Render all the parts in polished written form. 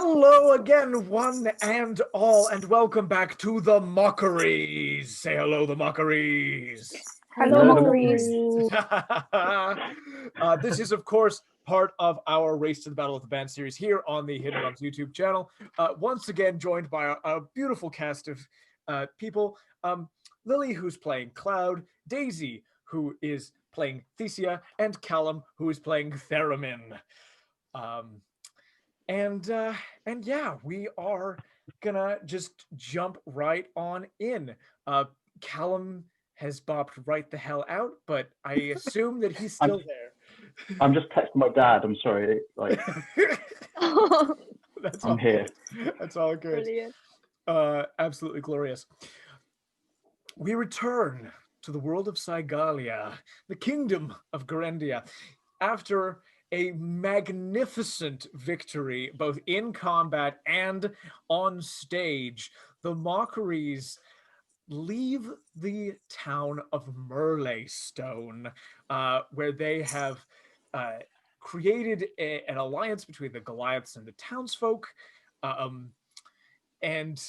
Hello again, one and all, and welcome back to the Mockeries. Say hello, the Mockeries. Hello, Mockeries. This is, of course, part of our Race to the Battle of the Band series here on the Hidden Realms YouTube channel. Once again, joined by a beautiful cast of people. Lily, who's playing Cloud, Daisy, who is playing Thesia, and Callum, who is playing Theramin. And yeah, we are gonna just jump right on in. Callum has bopped right the hell out, but I assume that he's still there. I'm just texting my dad. I'm sorry. I'm here. That's all good. Brilliant. Absolutely glorious. We return to the world of Cygalia, the kingdom of Garandia, after a magnificent victory, both in combat and on stage. The Mockeries leave the town of Moonlight, where they have created an alliance between the Goliaths and the townsfolk, and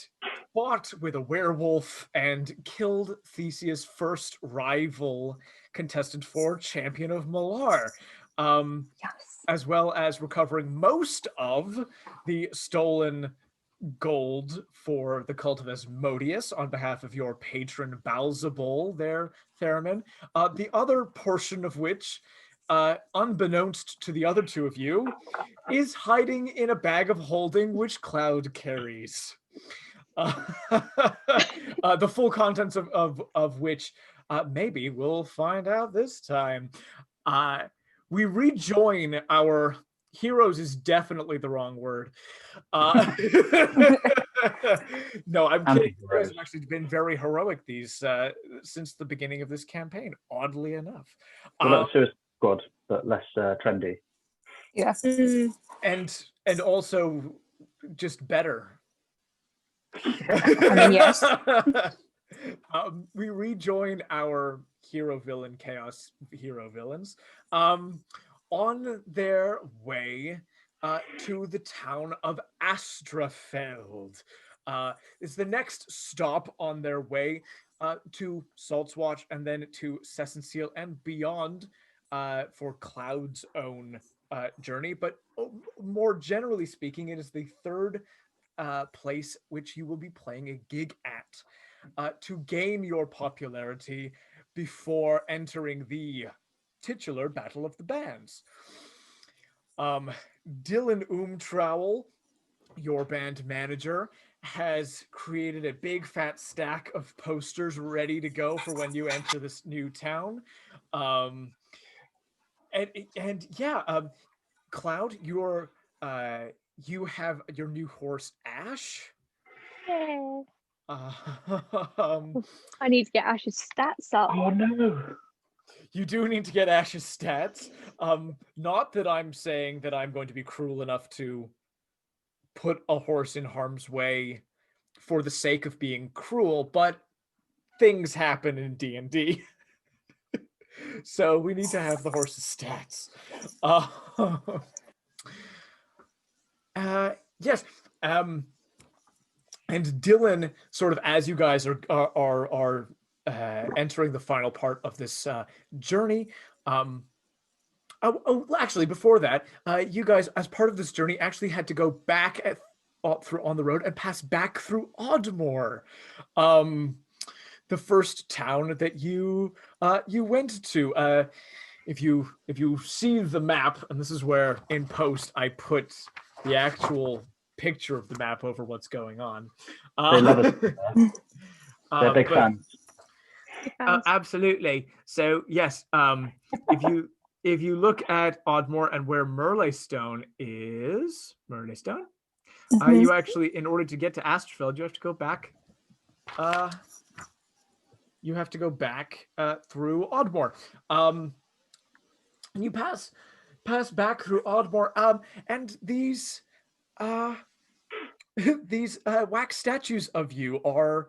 fought with a werewolf and killed Thesia's first rival contestant for Champion of Malar. As well as recovering most of the stolen gold for the cult of Asmodeus on behalf of your patron Balzabul there, Theramin. The other portion of which, unbeknownst to the other two of you, is hiding in a bag of holding which Cloud carries. The full contents of which maybe we'll find out this time. We rejoin our heroes is definitely the wrong word. No, I'm kidding. You guys have actually been very heroic since the beginning of this campaign, oddly enough. Well, Suicide Squad, but less trendy. Yeah. And also just better. I mean, yes. We rejoin our hero-villain chaos hero villains on their way to the town of Astrafeld. It's the next stop on their way to Salt's Watch and then to Sessenseal and beyond for Cloud's own journey. But more generally speaking, it is the third place which you will be playing a gig at to gain your popularity before entering the titular Battle of the Bands. Dylan Umtrowel, your band manager, has created a big fat stack of posters ready to go for when you enter this new town. Cloud, you have your new horse Ash. Yeah. I need to get Ash's stats up. Oh no. You do need to get Ash's stats. Not that I'm saying that I'm going to be cruel enough to put a horse in harm's way for the sake of being cruel, but things happen in D&D. So we need to have the horse's stats. Yes. And Dylan, sort of as you guys are entering the final part of this journey. Actually, before that, you guys, as part of this journey, actually had to go back on the road and pass back through Oddmore, the first town that you went to. If you see the map, and this is where in post I put the actual picture of the map over what's going on. They love it. They're big fans. Absolutely. So yes, if you look at Oddmore and where Moonlight is, you actually, in order to get to Astrafeld, you have to go back. You have to go back through Oddmore. And you pass back through Oddmore, and these wax statues of you are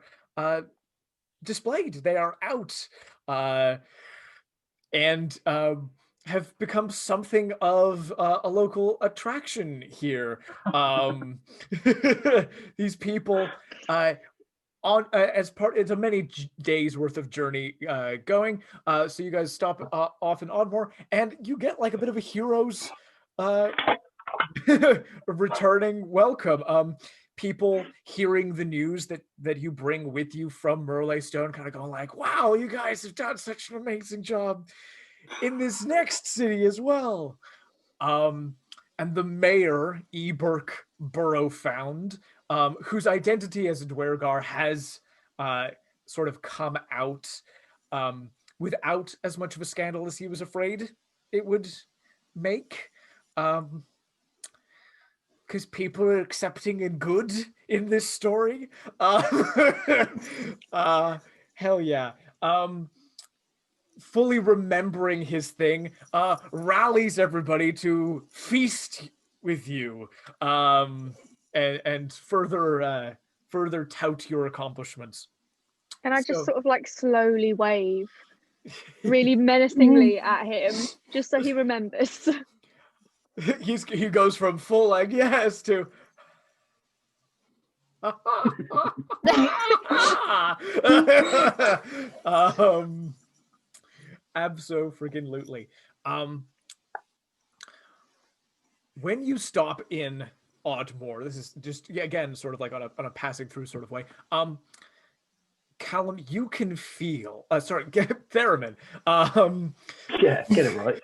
displayed. They are out, and have become something of a local attraction here. Um, these people, on as part, it's a many days worth of journey going. So you guys stop off in Oddmore, and you get like a bit of a hero's returning welcome. People hearing the news that you bring with you from Merle Stone, kind of going like, "Wow, you guys have done such an amazing job in this next city as well." And the mayor, Eberk Burrowfound, whose identity as a Dwergar has sort of come out without as much of a scandal as he was afraid it would make. Because people are accepting and good in this story. Hell yeah. Fully remembering his thing, rallies everybody to feast with you, and further tout your accomplishments. And I just So sort of like slowly wave really menacingly at him, just so he remembers. he goes from full like yes to abso-freaking-lutely. When you stop in Oddmore, this is just again sort of like on a passing through sort of way. Callum, you can feel. Sorry, Theramin. Yeah, get it right.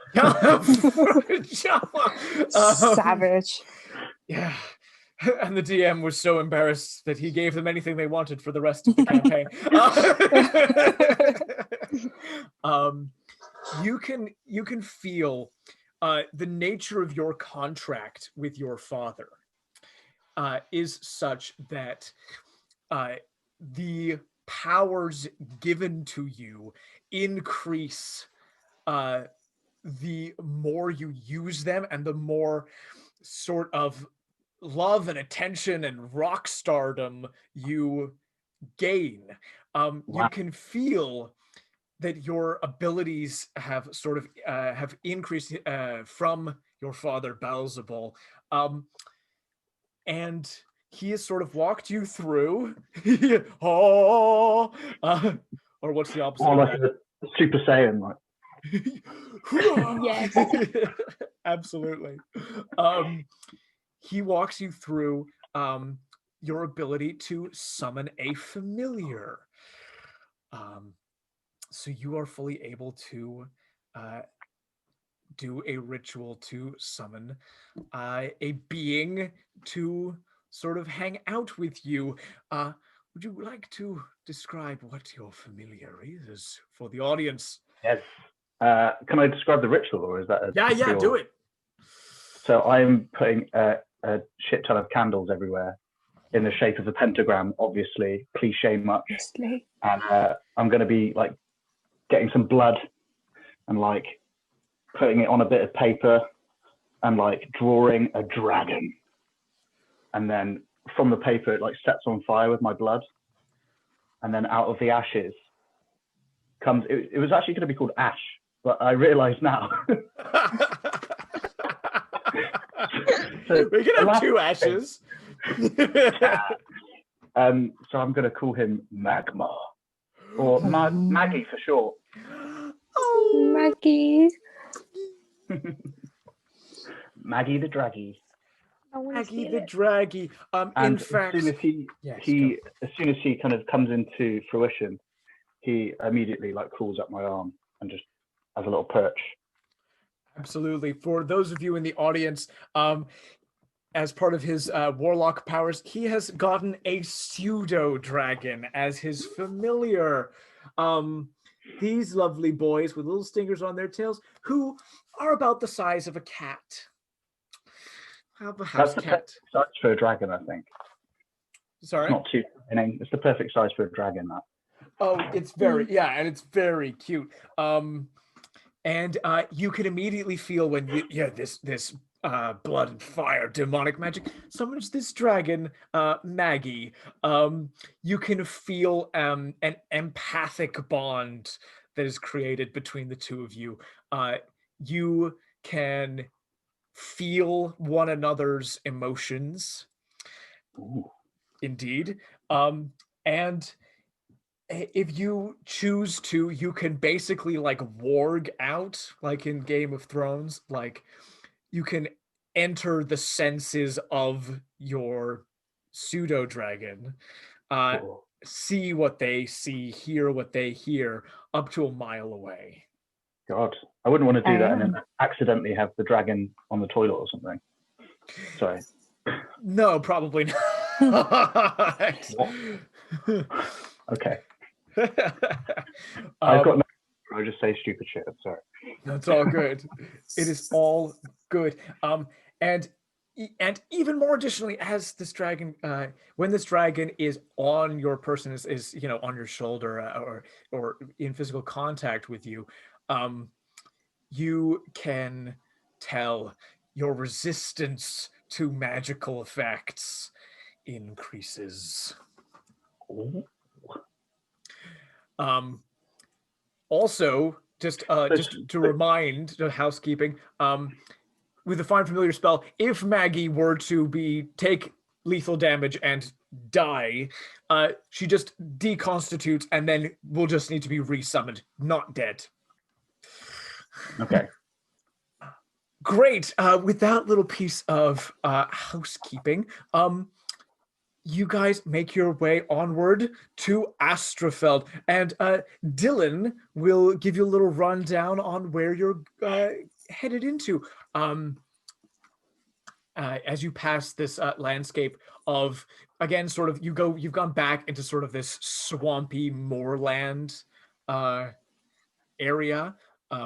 Savage. Yeah. And the DM was so embarrassed that he gave them anything they wanted for the rest of the campaign. You can feel the nature of your contract with your father is such that the powers given to you increase the more you use them, and the more sort of love and attention and rock stardom you gain. Wow. You can feel that your abilities have sort of have increased from your father Beelzebul, and he has sort of walked you through. Oh, or what's the opposite? Or of like that? a Super Saiyan, like. Yes. Absolutely. He walks you through your ability to summon a familiar. So you are fully able to do a ritual to summon a being to sort of hang out with you. Would you like to describe what your familiar is for the audience? Yes. Can I describe the ritual, or is that Yeah, do it. So I'm putting a shit ton of candles everywhere in the shape of a pentagram, obviously, cliche much. Obviously. And I'm going to be like getting some blood and like putting it on a bit of paper and like drawing a dragon. And then from the paper, it like sets on fire with my blood. And then out of the ashes comes, it was actually going to be called ash, but I realize now. So we can have two ashes. So I'm going to call him Magma, or Maggie for short. Oh, Maggie. Maggie the Draggy. Maggie the Draggy. In fact, as soon as he kind of comes into fruition, he immediately like crawls up my arm and just has a little perch. Absolutely. For those of you in the audience, as part of his warlock powers, he has gotten a pseudo dragon as his familiar. These lovely boys with little stingers on their tails, who are about the size of a cat. How a house That's cat? The size for a dragon, I think. Sorry, it's not too. It's the perfect size for a dragon. That. Oh, it's very and it's very cute. And you can immediately feel when this blood and fire demonic magic summons this dragon, Maggie. You can feel an empathic bond that is created between the two of you. you can feel one another's emotions. Ooh. Indeed. And if you choose to, you can basically like warg out, like in Game of Thrones, like you can enter the senses of your pseudo dragon, Cool. see what they see, hear what they hear, up to a mile away. God, I wouldn't want to do that and then Damn. accidentally have the dragon on the toilet or something. Sorry. No, probably not. What? Okay. I've got um, no. I just say stupid shit. I'm sorry. That's all good. It is all good. And even more additionally, as this dragon, when this dragon is on your person, is on your shoulder, or in physical contact with you, you can tell your resistance to magical effects increases. Ooh. Also, just to remind the housekeeping, with the Find Familiar spell, if Maggie were to take lethal damage and die, she just deconstitutes and then will just need to be resummoned, not dead. Okay. Great. With that little piece of housekeeping, you guys make your way onward to Astrafeld, and Dylan will give you a little rundown on where you're headed into. As you pass this landscape of, again, sort of, you've gone back into sort of this swampy moorland area,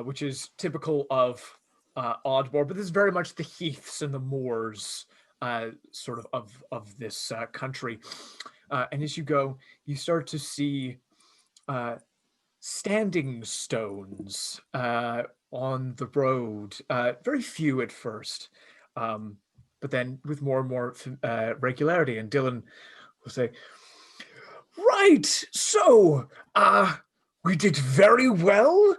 which is typical of Oddmore, but this is very much the heaths and the moors sort of this country. And as you go, you start to see standing stones on the road, very few at first, but then with more and more regularity. And Dylan will say, right, so we did very well.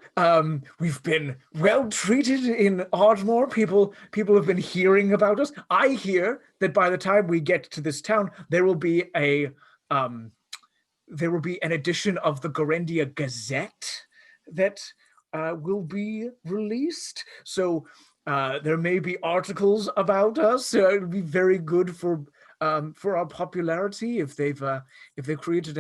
We've been well treated in Ardmore. People have been hearing about us. I hear that by the time we get to this town, there will be an edition of the Gorendia Gazette that will be released. So there may be articles about us. It would be very good for our popularity if they've created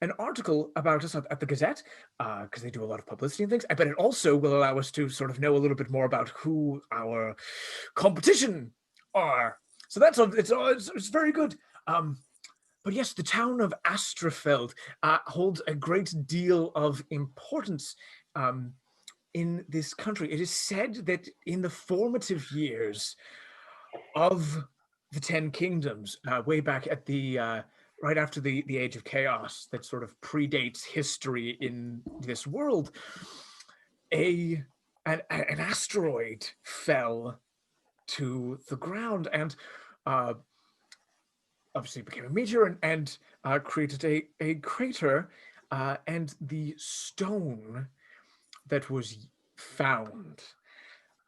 an article about us at the Gazette, because they do a lot of publicity and things. But it also will allow us to sort of know a little bit more about who our competition are. So it's very good. But yes, the town of Astrafeld holds a great deal of importance in this country. It is said that in the formative years of the Ten Kingdoms, way back at the right after the Age of Chaos, that sort of predates history in this world, an asteroid fell to the ground and obviously became a meteor and created a crater, and the stone that was found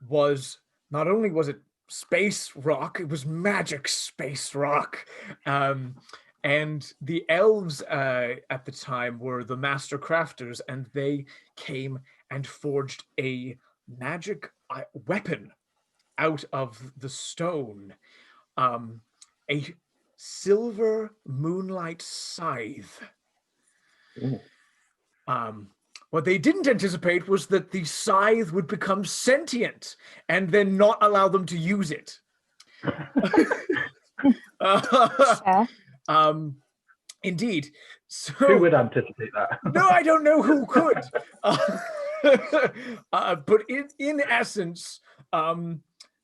was, not only was it space rock, it was magic space rock. And the elves at the time were the master crafters, and they came and forged a magic weapon out of the stone, a silver Moonlight Scythe. Ooh. What they didn't anticipate was that the scythe would become sentient and then not allow them to use it. Indeed. So, who would anticipate that? No, I don't know who could. But in essence,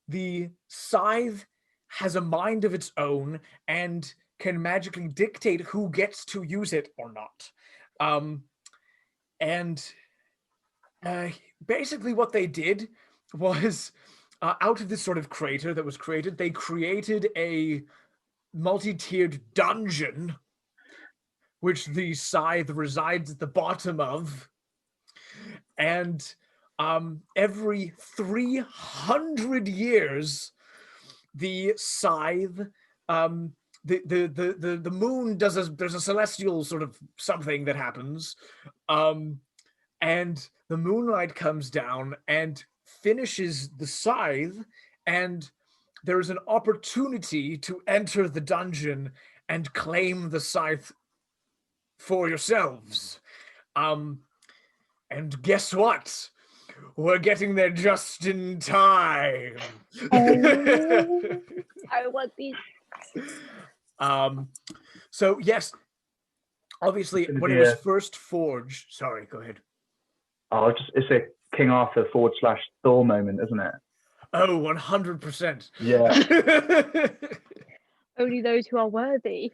the scythe has a mind of its own and can magically dictate who gets to use it or not. And basically what they did was, out of this sort of crater that was created, they created a multi-tiered dungeon, which the scythe resides at the bottom of. and every 300 years, the scythe, the moon there's a celestial sort of something that happens, and the moonlight comes down and finishes the scythe, and there is an opportunity to enter the dungeon and claim the scythe for yourselves. And guess what? We're getting there just in time. Oh, I want these. So yes, obviously when it was first forged. Sorry, go ahead. Oh, it's a King Arthur / Thor moment, isn't it? Oh, 100%. Yeah. Only those who are worthy.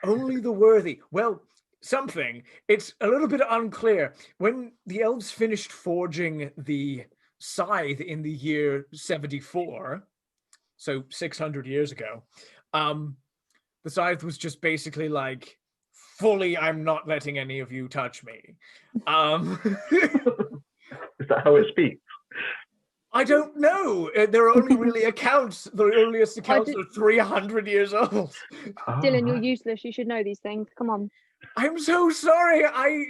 Only the worthy. Well, something. It's a little bit unclear. When the elves finished forging the scythe in the year 74, so 600 years ago, the scythe was just basically like, fully, I'm not letting any of you touch me. Is that how it speaks? I don't know. There are only really accounts. The earliest accounts are 300 years old. Oh, Dylan, you're useless. You should know these things. Come on. I'm so sorry. I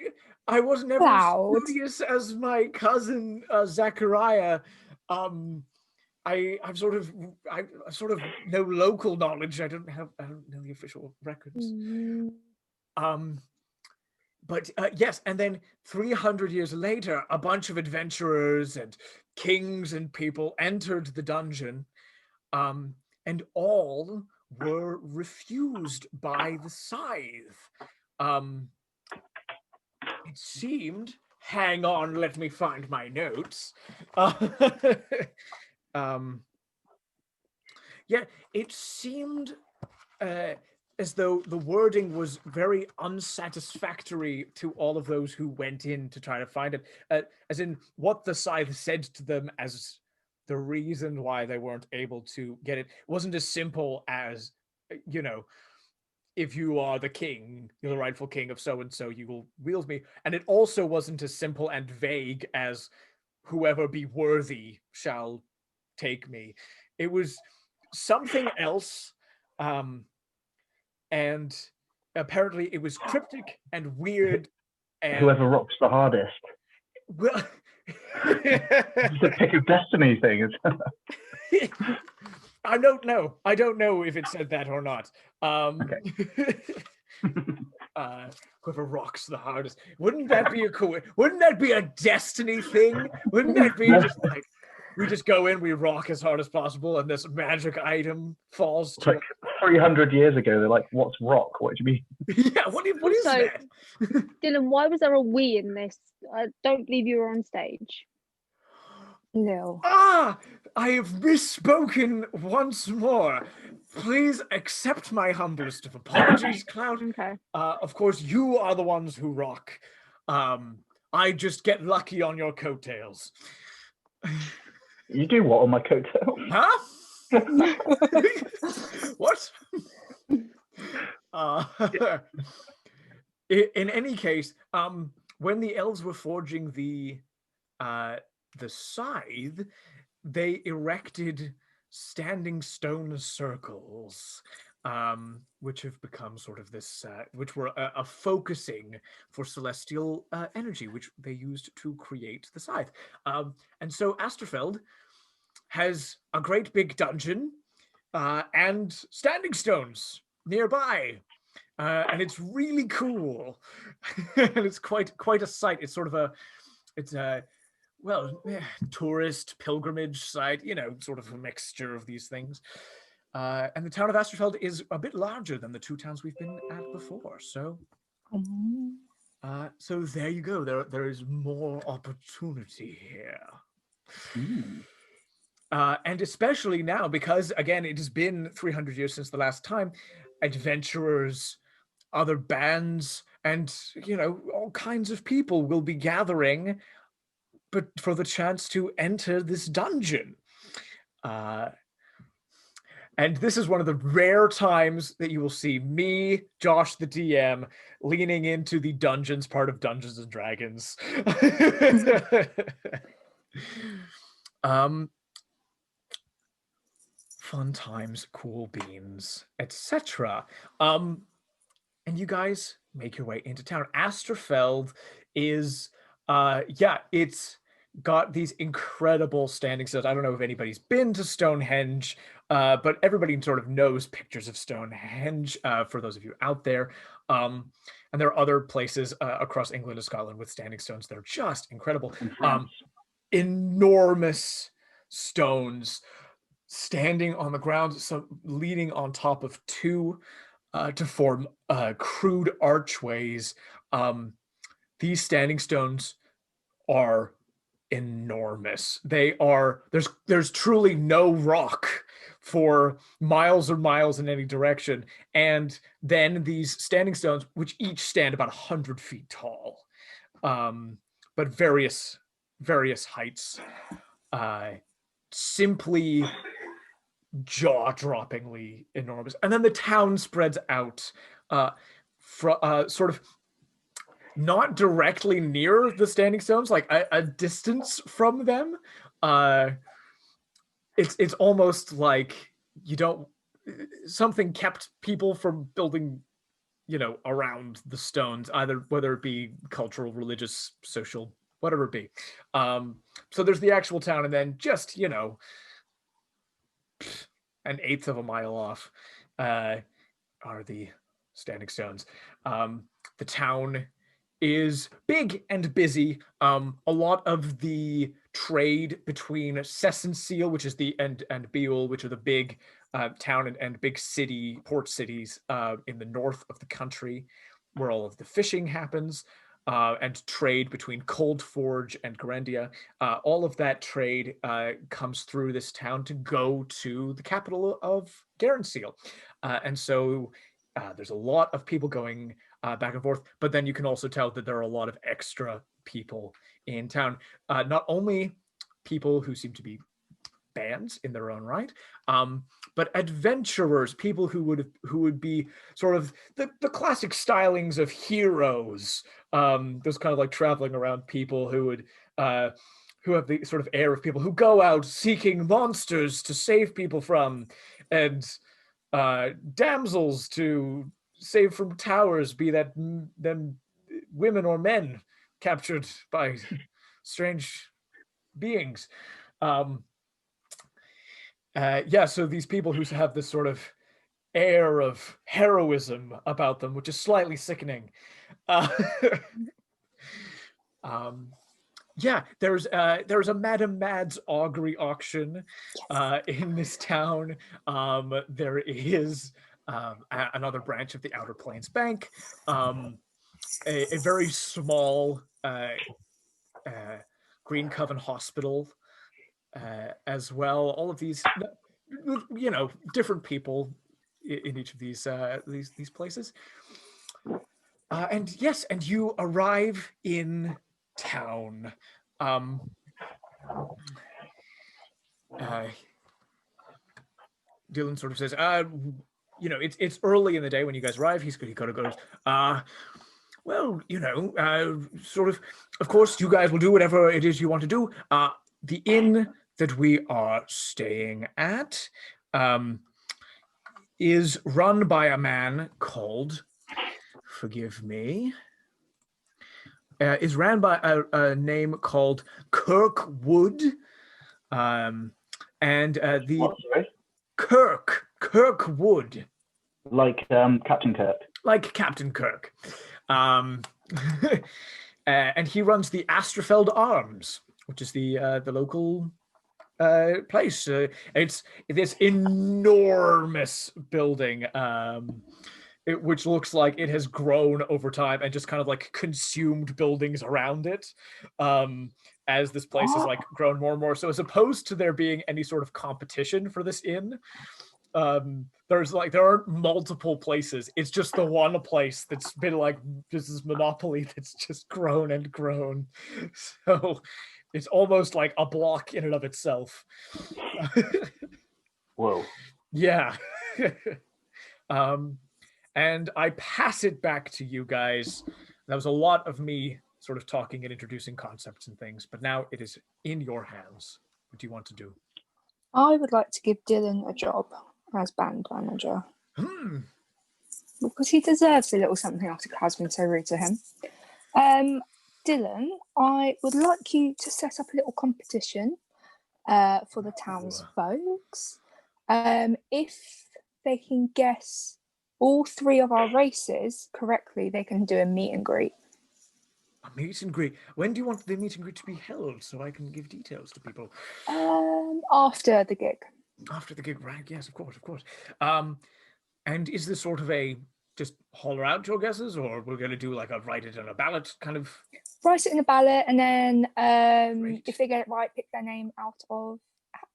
was never as Proud. studious as my cousin Zachariah. I sort of know local knowledge. I don't know the official records. But yes, and then 300 years later, a bunch of adventurers and kings and people entered the dungeon, and all were refused by the scythe. It seemed, hang on, let me find my notes. Yeah, it seemed as though the wording was very unsatisfactory to all of those who went in to try to find it. As in, what the scythe said to them as the reason why they weren't able to get it wasn't as simple as, you know, if you are the king, you're the rightful king of so-and-so, you will wield me. And it also wasn't as simple and vague as whoever be worthy shall take me. It was something else. And apparently it was cryptic and weird. And whoever rocks the hardest. Well, it's a pick of destiny thing. I don't know. I don't know if it said that or not. Okay. Whoever rocks the hardest. Wouldn't that be a cool? Wouldn't that be a destiny thing? Wouldn't that be just like we just go in, we rock as hard as possible, and this magic item falls to like 300 years ago. They're like, "What's rock? What do you mean?" Yeah, what is that? Dylan, why was there a we in this? I don't believe you were on stage. No. Ah, I have misspoken once more. Please accept my humblest of apologies, Cloud. Okay. Of course, you are the ones who rock. I just get lucky on your coattails. You do what on my coattails? Huh? What? In any case, when the elves were forging the scythe, they erected standing stone circles, which have become sort of this, which were a focusing for celestial energy, which they used to create the scythe. And so Astrafeld has a great big dungeon and standing stones nearby. And it's really cool. And it's quite a sight. It's sort of tourist pilgrimage site, sort of a mixture of these things. And the town of Astrafeld is a bit larger than the two towns we've been at before. So, so there you go. There is more opportunity here. And especially now, because again, it has been 300 years since the last time, adventurers, other bands, and all kinds of people will be gathering, but for the chance to enter this dungeon. And this is one of the rare times that you will see me, Josh, the DM, leaning into the dungeons part of Dungeons and Dragons. Fun times, cool beans, etc. And you guys make your way into town. Astrafeld is, yeah, it's got these incredible standing stones. I don't know if anybody's been to Stonehenge, but everybody sort of knows pictures of Stonehenge, for those of you out there. And there are other places across England and Scotland with standing stones that are just incredible. Enormous stones standing on the ground, so leaning on top of two to form crude archways. These standing stones are enormous. They are there's truly no rock for miles or miles in any direction, and then these standing stones, which each stand about 100 feet tall, but various heights, simply jaw-droppingly enormous. And then the town spreads out, sort of not directly near the standing stones, like a distance from them. It's almost like you don't something kept people from building, around the stones, either whether it be cultural, religious, social, whatever it be. So there's the actual town, and then just an eighth of a mile off are the standing stones. The town is big and busy. A lot of the trade between Sessenseal, which is and Beul, which are the big town and big city, port cities in the north of the country, where all of the fishing happens, and trade between Coldforge and Garandia. All of that trade comes through this town to go to the capital of Garanseal. And so there's a lot of people going back and forth, but then you can also tell that there are a lot of extra people in town. Not only people who seem to be bands in their own right, but adventurers, people who would be sort of the classic stylings of heroes, those kind of like traveling around people who have the sort of air of people who go out seeking monsters to save people from, and damsels to save from towers, be that them women or men captured by strange beings. Yeah, so these people who have this sort of air of heroism about them, which is slightly sickening. Yeah, there's a Madame Mad's augury auction in this town. There is another branch of the Outer Plains Bank, a very small Green Coven Hospital as well. All of these, different people in each of these places. And yes, and you arrive in town. Dylan sort of says, it's early in the day when you guys arrive. He kind of goes, well, sort of course, you guys will do whatever it is you want to do. The inn that we are staying at is run by a man called, forgive me, is ran by a name called Kirkwood. And the What, sorry? Kirkwood. Like Captain Kirk. Like Captain Kirk. And he runs the Astrafeld Arms, which is the local place. It's this enormous building, which looks like it has grown over time and just kind of like consumed buildings around it, as this place has like grown more and more. So as opposed to there being any sort of competition for this inn, there aren't multiple places. It's just the one place that's been like this is monopoly that's just grown and grown. So it's almost like a block in and of itself. Whoa. Yeah. And I pass it back to you guys. That was a lot of me sort of talking and introducing concepts and things, but now it is in your hands. What do you want to do? I would like to give Dylan a job as band manager. Because he deserves a little something after Cloud's been so rude to him. Dylan, I would like you to set up a little competition for the town's folks. If they can guess all 3 of our races correctly, they can do a meet and greet. A meet and greet. When do you want the meet and greet to be held so I can give details to people? After the gig. After the gig, right? Yes, of course, of course. And is this sort of a just holler out your guesses, or we're going to do like a write it on a ballot kind of? Write it in a ballot, and then if they get it right, pick their name out of a hat.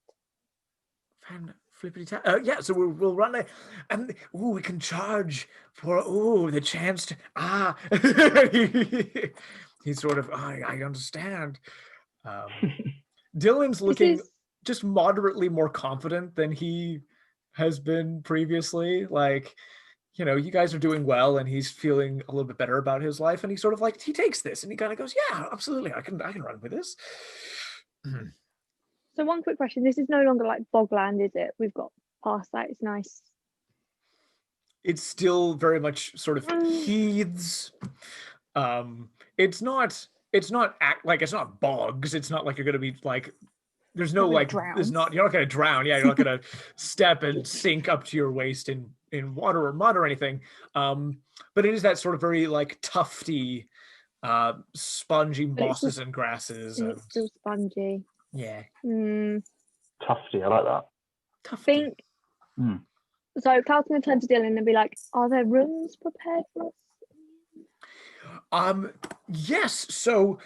Fan flippity tap. Yeah, so we'll run it, and we can charge for the chance to He's sort of I understand. Dylan's looking just moderately more confident than he has been previously. Like, you know, you guys are doing well, and he's feeling a little bit better about his life, and he sort of like he takes this and he kind of goes, yeah, absolutely, I can run with this. So one quick question: this is no longer like bogland, is it? We've got past that. It's nice. It's still very much sort of heaths. It's not bogs. It's not like you're gonna be like there's no like there's not you're not gonna drown. Yeah, you're not gonna step and sink up to your waist in water or mud or anything. But it is that sort of very like tufty, spongy mosses and grasses. And it's still spongy. Yeah. Tufty, I like that. Tufty. So Cloud's going to turn to Dylan and be like, are there rooms prepared for us? Yes. So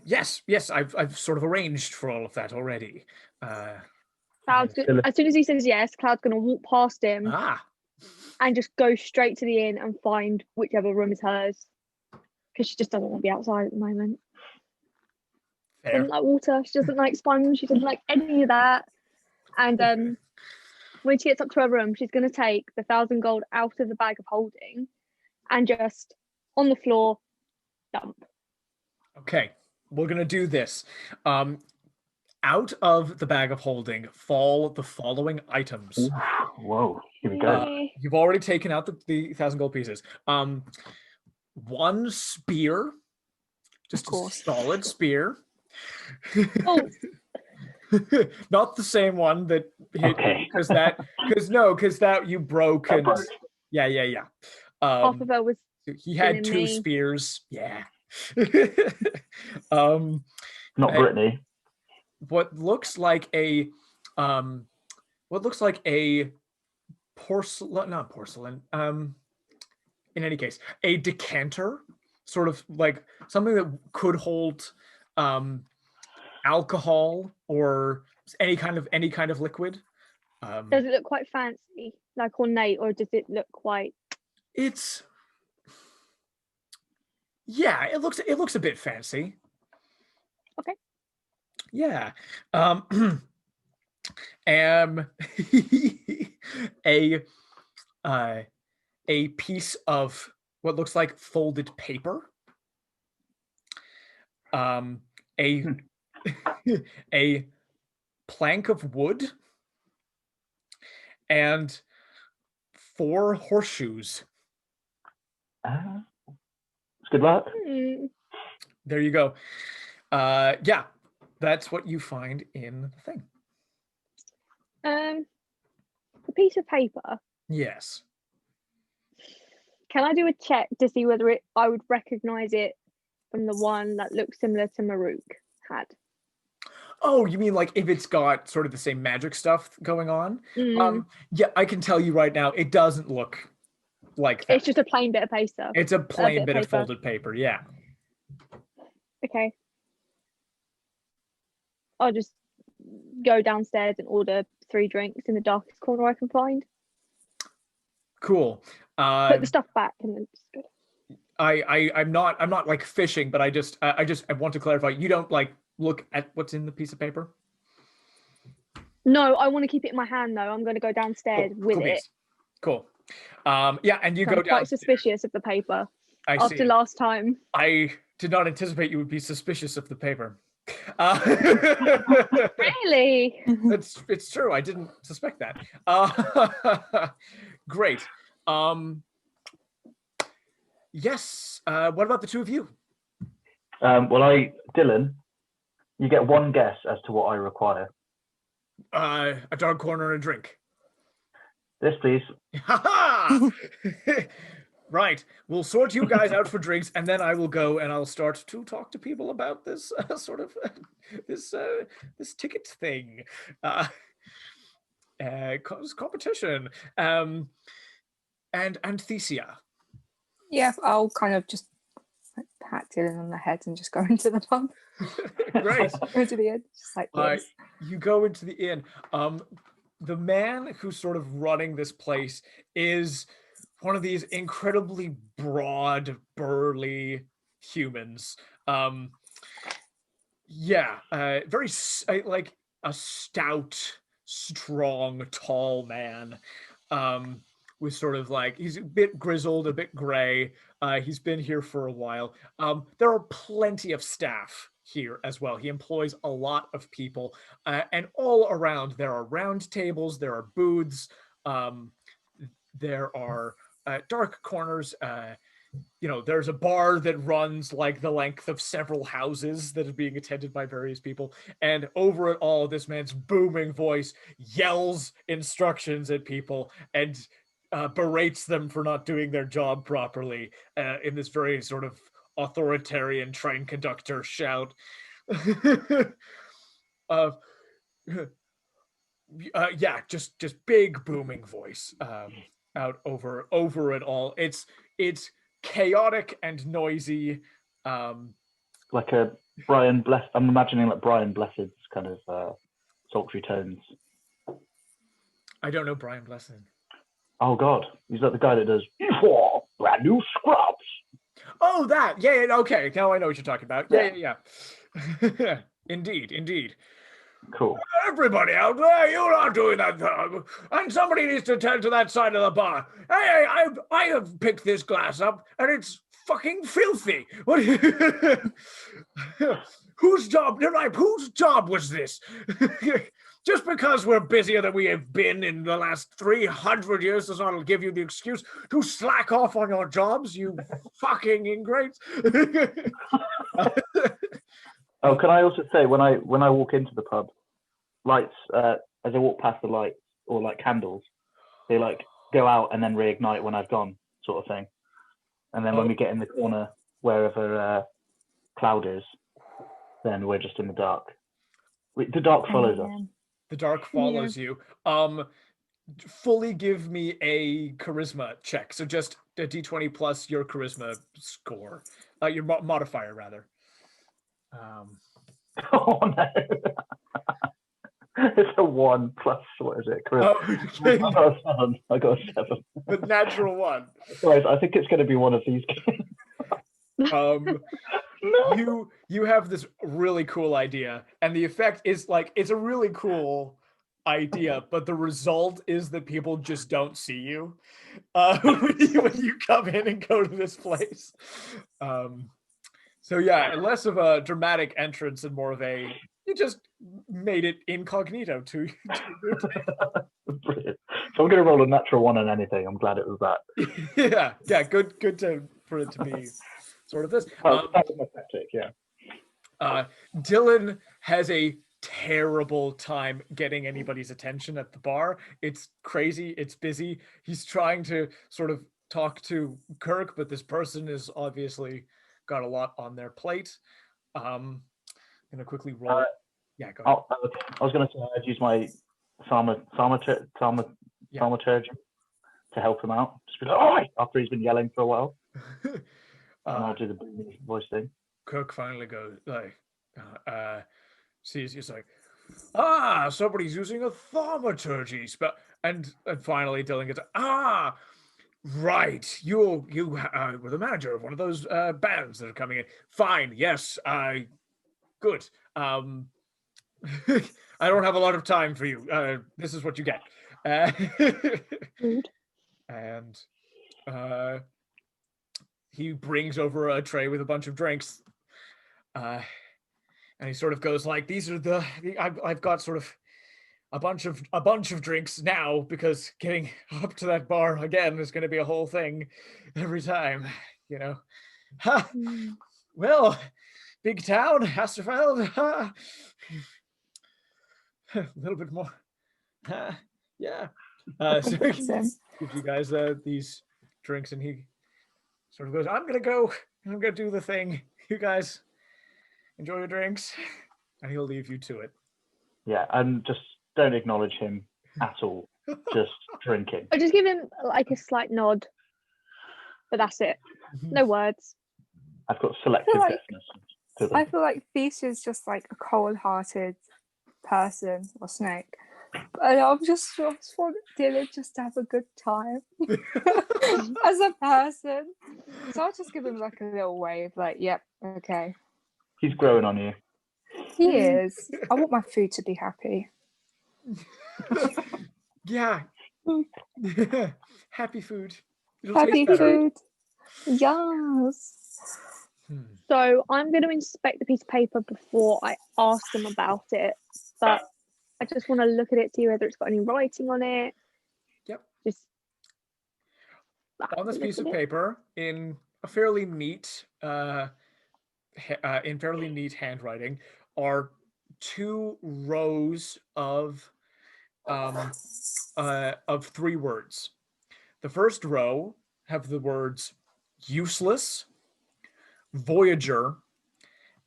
yes, I've sort of arranged for all of that already. As soon as he says yes, Cloud's going to walk past him and just go straight to the inn and find whichever room is hers, because she just doesn't want to be outside at the moment. She doesn't like water. She doesn't like sponge. She doesn't like any of that. And when she gets up to her room, she's going to take the 1,000 gold out of the bag of holding and just on the floor dump. Okay, we're going to do this. Out of the bag of holding fall the following items. Ooh, whoa, here we go. You've already taken out the 1,000 gold pieces. 1 spear, just a solid spear. Oh. Not the same one that hit because that you broke and yeah. Half of her was. He had 2 spears. Yeah. Not Brittany. What looks like a porcelain, not porcelain. In any case, a decanter, sort of like something that could hold alcohol or any kind of liquid. Does it look quite fancy, like ornate, or does it look quite? It looks a bit fancy. Okay. Yeah. A piece of what looks like folded paper. A plank of wood and 4 horseshoes. Good luck. There you go. Yeah, that's what you find in the thing. A piece of paper. Yes. Can I do a check to see whether I would recognize it from the one that looks similar to Maruk had? Oh, you mean like if it's got sort of the same magic stuff going on? Yeah, I can tell you right now, it doesn't look like that. It's just a plain bit of paper. It's a plain bit of folded paper, yeah. Okay. I'll just go downstairs and order 3 drinks in the darkest corner I can find. Cool. Put the stuff back and then just go. I'm not like fishing, but I want to clarify, you don't like look at what's in the piece of paper? No, I want to keep it in my hand though. I'm going to go downstairs with it. Cool. Yeah, and you go I'm down. quite suspicious of the paper. After last time. I did not anticipate you would be suspicious of the paper. Really? It's true. I didn't suspect that. Great. Yes. What about the two of you? Well, Dylan, you get one guess as to what I require. A dark corner and a drink. This, please. Right. We'll sort you guys out for drinks, and then I will go and I'll start to talk to people about this sort of this ticket thing, competition, and Thesia. Yeah, I'll kind of just pat Dylan on the head and just go into the pub. Great. Go to the inn. Just like this. You go into the inn. The man who's sort of running this place is one of these incredibly broad, burly humans. Very like a stout, strong, tall man. With sort of like, he's a bit grizzled, a bit gray. He's been here for a while. There are plenty of staff here as well. He employs a lot of people, and all around there are round tables, there are booths, there are dark corners. There's a bar that runs like the length of several houses that are being attended by various people. And over it all, this man's booming voice yells instructions at people and berates them for not doing their job properly in this very sort of authoritarian train conductor shout. Just big booming voice out over it all. It's chaotic and noisy. Like a Brian Bless. I'm imagining like Brian Blessed's kind of sultry tones. I don't know Brian Blessed. Oh God, he's like the guy that does brand new scrubs. Oh, that. Yeah, okay. Now I know what you're talking about. Yeah. Indeed. Cool. Everybody out there, you're not doing that. And somebody needs to tend to that side of the bar. Hey, I have picked this glass up, and it's fucking filthy. What? Whose job was this? Just because we're busier than we have been in the last 300 years does not give you the excuse to slack off on your jobs, you fucking ingrates. Oh, can I also say, when I walk into the pub, lights, as I walk past the lights, or like candles, they like go out and then reignite when I've gone, sort of thing. And then when we get in the corner, wherever Cloud is, then we're just in the dark. The dark follows us. The dark follows you. Fully give me a charisma check. So just a d20 plus your charisma score. Your modifier, rather. Oh no. It's a 1 plus, what is it? Charisma. I got a 7. The natural 1. Guys, I think it's going to be one of these games. No. You have this really cool idea, and the effect is like, it's a really cool idea, but the result is that people just don't see you when you come in and go to this place. So yeah, less of a dramatic entrance and more of you just made it incognito to Brilliant. So I'm going to roll a natural 1 on anything. I'm glad it was that. yeah, good for it to be sort of this. That was my tactic, yeah. Dylan has a terrible time getting anybody's attention at the bar. It's crazy. It's busy. He's trying to sort of talk to Kirk, but this person is obviously got a lot on their plate. I'm gonna quickly roll. Yeah, go ahead. I was gonna say I'd use my thaumaturgy to help him out. Just be like, "Oi!" after he's been yelling for a while. And I'll do the voice thing. Kirk finally goes like, sees he's like, somebody's using a thaumaturgy spell, and finally Dylan gets, right, you were the manager of one of those bands that are coming in. Fine, yes, good. I don't have a lot of time for you. This is what you get. Rude. And he brings over a tray with a bunch of drinks. And he sort of goes like, "These are I've got sort of a bunch of drinks now, because getting up to that bar again is going to be a whole thing every time, you know." Ha! Well, big town, Astrafeld. Ha! A little bit more. Yeah. So he gives you guys these drinks, and he sort of goes, I'm gonna do the thing. You guys enjoy your drinks, and he'll leave you to it. Yeah, and just don't acknowledge him at all. Just drinking. I just give him like a slight nod, but that's it. No words. I've got selective deafness. I feel like Thesia is just like a cold-hearted person or snake. And I just want Dylan just to have a good time as a person. So I'll just give him like a little wave, like, yep, okay. He's growing on you. He is. I want my food to be happy. Yeah. Happy food. Happy food. Yes. So I'm going to inspect the piece of paper before I ask them about it, but I just want to look at it, see whether it's got any writing on it. Yep. Just on this piece of paper, in a fairly neat, handwriting, are 2 rows of 3 words. The first row have the words useless, Voyager,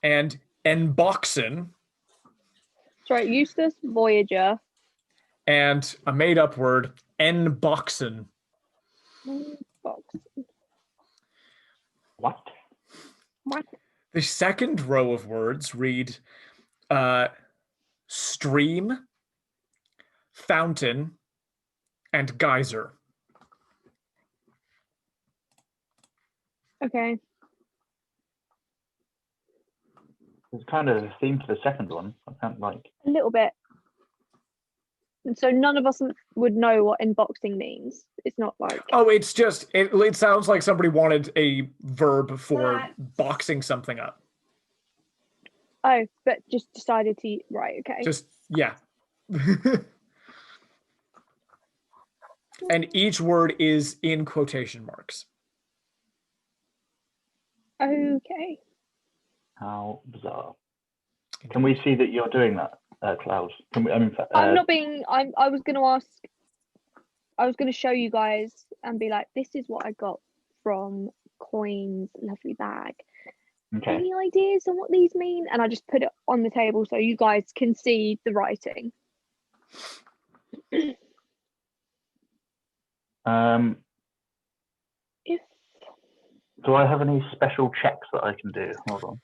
and Enboxen. Sorry, useless, Voyager. And a made-up word, Enboxen. What? The second row of words read stream, fountain, and geyser. Okay. There's kind of a theme to the second one. I can't like a little bit. And so none of us would know what unboxing means. It's not like it's just it sounds like somebody wanted a verb for boxing something up. Oh, but just decided to right, okay. Just yeah. And each word is in quotation marks. Okay. How bizarre. Can we see that you're doing that, Klaus? Can we, I'm not being. I was going to ask. I was going to show you guys and be like, "This is what I got from Coin's lovely bag. Okay. Any ideas on what these mean?" And I just put it on the table so you guys can see the writing. Do I have any special checks that I can do? Hold on.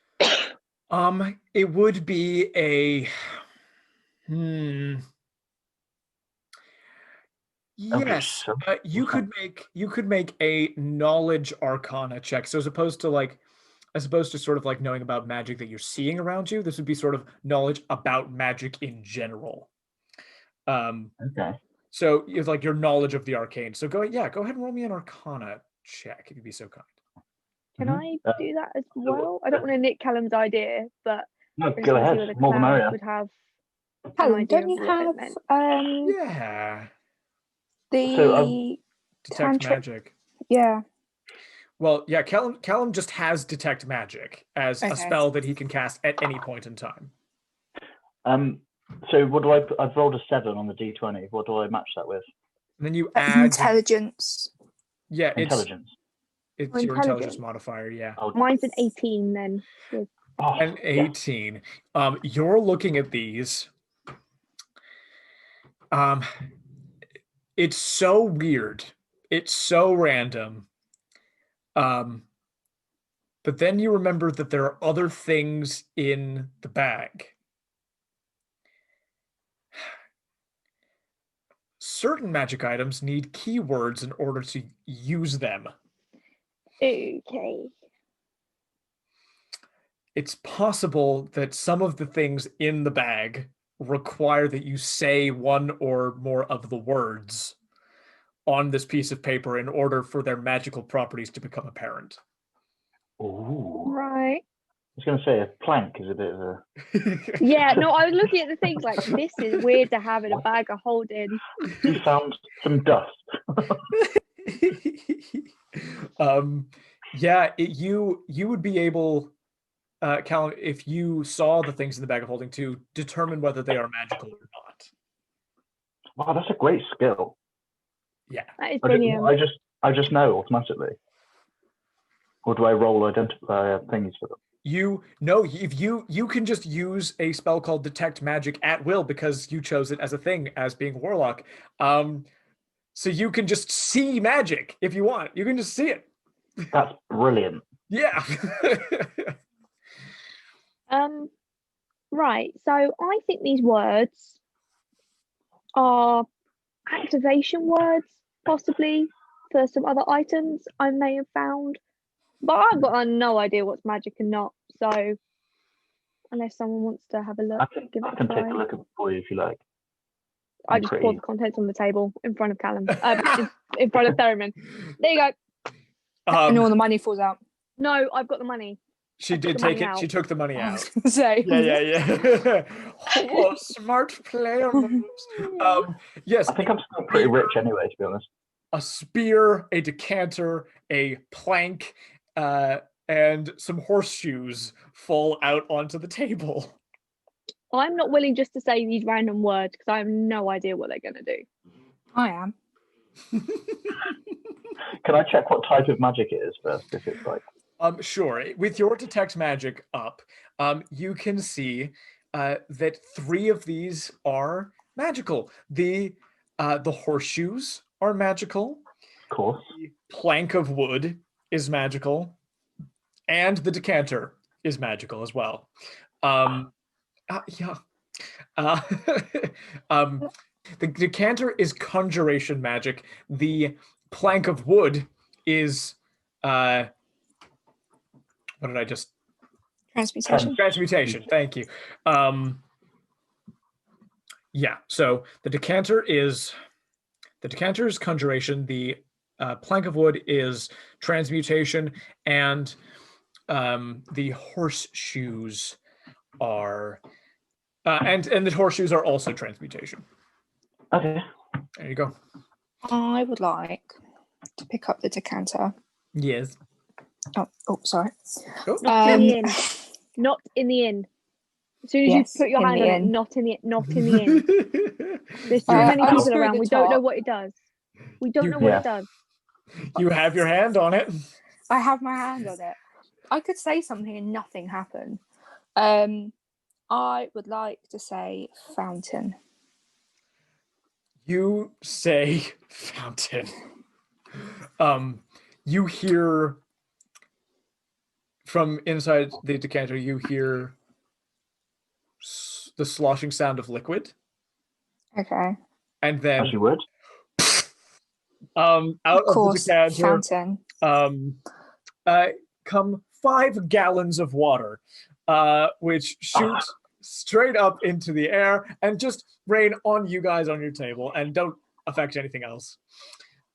It would be a Yes, you could make a knowledge arcana check. So as opposed to sort of like knowing about magic that you're seeing around you, this would be sort of knowledge about magic in general. Okay. So it's like your knowledge of the arcane. So go ahead and roll me an arcana check if you'd be so kind. Can I do that as well? I don't want to nick Callum's idea, but no, go ahead. More the merrier. Would have Callum, don't you have yeah. The detect magic. Yeah. Well, yeah, Callum just has detect magic as a spell that he can cast at any point in time. So what do I've rolled a 7 on the D20. What do I match that with? And then you add intelligence. Yeah, intelligence. It's your intelligence modifier, yeah. Mine's an 18 then. An 18. Yeah. You're looking at these. It's so weird. It's so random. But then you remember that there are other things in the bag. Certain magic items need keywords in order to use them. Okay. It's possible that some of the things in the bag require that you say one or more of the words on this piece of paper in order for their magical properties to become apparent. Ooh. Right. I was going to say a plank is a bit of a... Yeah, no, I was looking at the things like, this is weird to have in a bag of holding. You found some dust. Yeah, you would be able, Callum, if you saw the things in the bag of holding, to determine whether they are magical or not. Wow, that's a great skill. Yeah, that is brilliant. I just know automatically. Or do I roll identify things for them? If you can just use a spell called Detect Magic at will because you chose it as a thing as being warlock. So you can just see magic if you want. You can just see it. That's brilliant. Yeah. Right. So I think these words are activation words, possibly for some other items I may have found. But I've got no idea what's magic and not. So unless someone wants to have a look, I can take a look at it for you if you like. I just poured the contents on the table in front of Callum, in front of Theramin. There you go. And all the money falls out. No, I've got the money. She did take it. She took the money out. I was gonna say. Yeah. Oh, smart player moves. Yes. I think I'm still pretty rich anyway, to be honest. A spear, a decanter, a plank, and some horseshoes fall out onto the table. I'm not willing just to say these random words because I have no idea what they're going to do. I am. Can I check what type of magic it is first? If it's like... Sure. With your detect magic up, you can see that 3 of these are magical. The horseshoes are magical. Of course. The plank of wood is magical, and the decanter is magical as well. Yeah. The decanter is conjuration magic. The plank of wood is what did I just... Transmutation. Transmutation, thank you. Yeah, so the decanter is conjuration, the plank of wood is transmutation, and the horseshoes are and the horseshoes are also transmutation. Okay. There you go. I would like to pick up the decanter. Yes. Oh, sorry. Oh. Not in the inn. Not in the inn. As soon as you put your hand on it, not in the inn. There's too many people around. We don't know what it does. We don't know what it does. You have your hand on it. I have my hand on it. I could say something and nothing happened. I would like to say fountain. You say fountain. You hear from inside the decanter, you hear the sloshing sound of liquid. Okay. And then as you would. Out of the decanter, fountain. Come 5 gallons of water, which shoots straight up into the air and just rain on you guys on your table and don't affect anything else.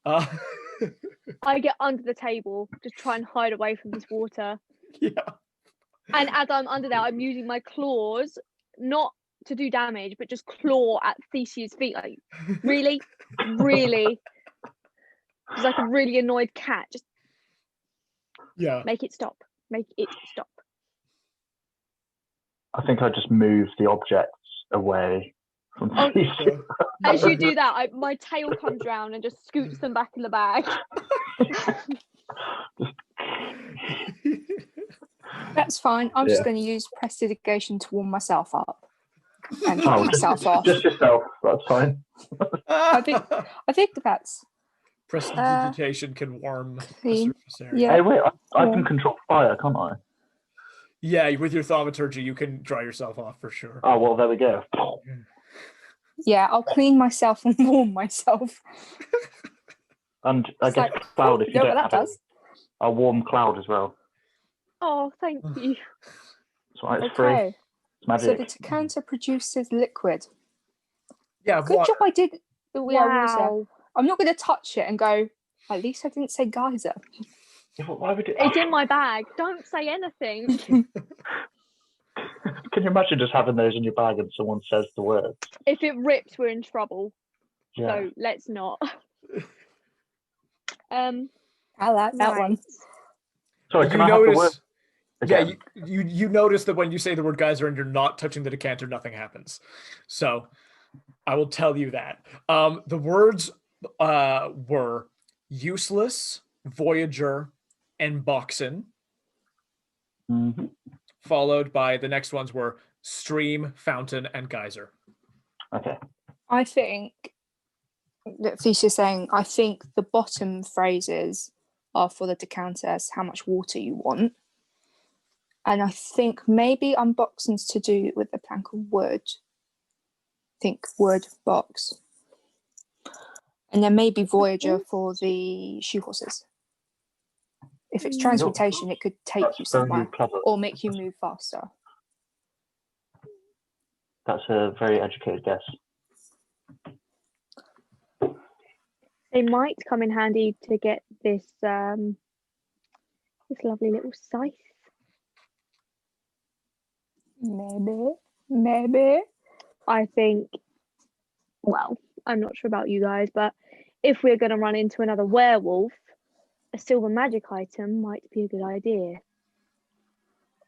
I get under the table to try and hide away from this water. Yeah. And as I'm under there, I'm using my claws, not to do damage, but just claw at Thesia's feet. Like, really? Really? It's like a really annoyed cat. Just make it stop. Make it stop. I think I just move the objects away from Thesia. As you do that, my tail comes round and just scoots them back in the bag. That's fine. I'm just going to use prestidigitation to warm myself up and dry myself off. Just yourself. That's fine. I think that's prestidigitation can warm the surface area. Yeah. Hey, wait! I can control fire, can't I? Yeah, with your thaumaturgy, you can dry yourself off for sure. Oh well, there we go. Yeah, I'll clean myself and warm myself. And I guess cloud, if you don't have it, a warm cloud as well. Oh, thank you. So it's free. It's magic. So the decanter produces liquid. Yeah, Good job I did. Wow. I'm not going to touch it and go, at least I didn't say geyser. Yeah, why would it? It's in my bag. Don't say anything. Can you imagine just having those in your bag and someone says the words? If it rips, we're in trouble. Yeah. So let's not. I like that one. Sorry, can I have the word again? Yeah, you notice that when you say the word geyser and you're not touching the decanter, nothing happens. So I will tell you that. The words were useless, voyager, and boxen. Mm-hmm. Followed by the next ones were stream, fountain, and geyser. Okay. I think that Thesia's saying, I think the bottom phrases are for the decanters, how much water you want. And I think maybe unboxing's to do with the plank of wood. Think wood box. And then maybe Voyager for the shoe horses. If it's transmutation, it could take you somewhere or make you move faster. That's a very educated guess. They might come in handy to get this this lovely little scythe. Maybe. I think, well, I'm not sure about you guys, but if we're going to run into another werewolf, a silver magic item might be a good idea.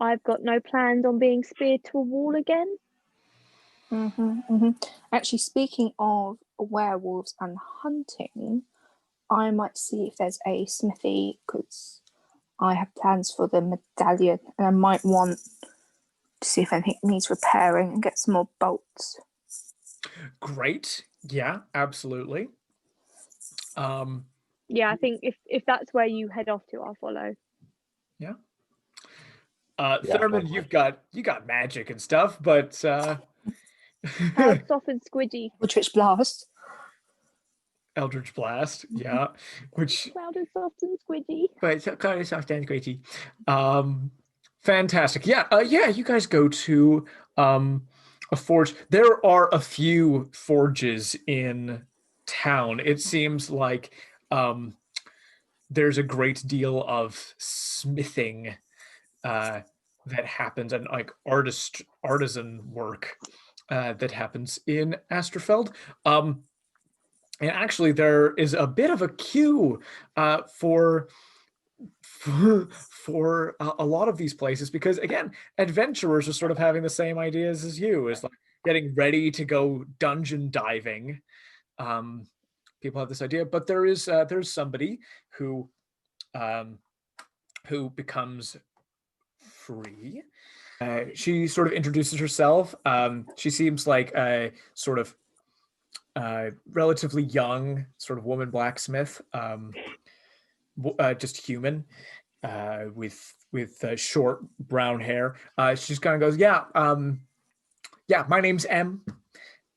I've got no plans on being speared to a wall again. Actually, speaking of werewolves and hunting, I might see if there's a smithy because I have plans for the medallion and I might want to see if anything needs repairing and get some more bolts. Great. Yeah, absolutely. Yeah, I think if that's where you head off to, I'll follow. Yeah. Theramin, you got magic and stuff, but Cloud soft and squidgy. Eldritch Blast. Eldritch Blast, yeah. Which Cloud is soft and squidgy. But Cloud is soft and squidgy. Fantastic. Yeah, you guys go to a forge. There are a few forges in town. It seems like there's a great deal of smithing that happens and like artisan work that happens in Astrafeld. And actually, there is a bit of a queue for a lot of these places because, again, adventurers are sort of having the same ideas as you, is like getting ready to go dungeon diving. People have this idea, but there's somebody who becomes free. She sort of introduces herself. She seems like a sort of relatively young sort of woman blacksmith, just human, with short brown hair. She just kind of goes, yeah, my name's Em,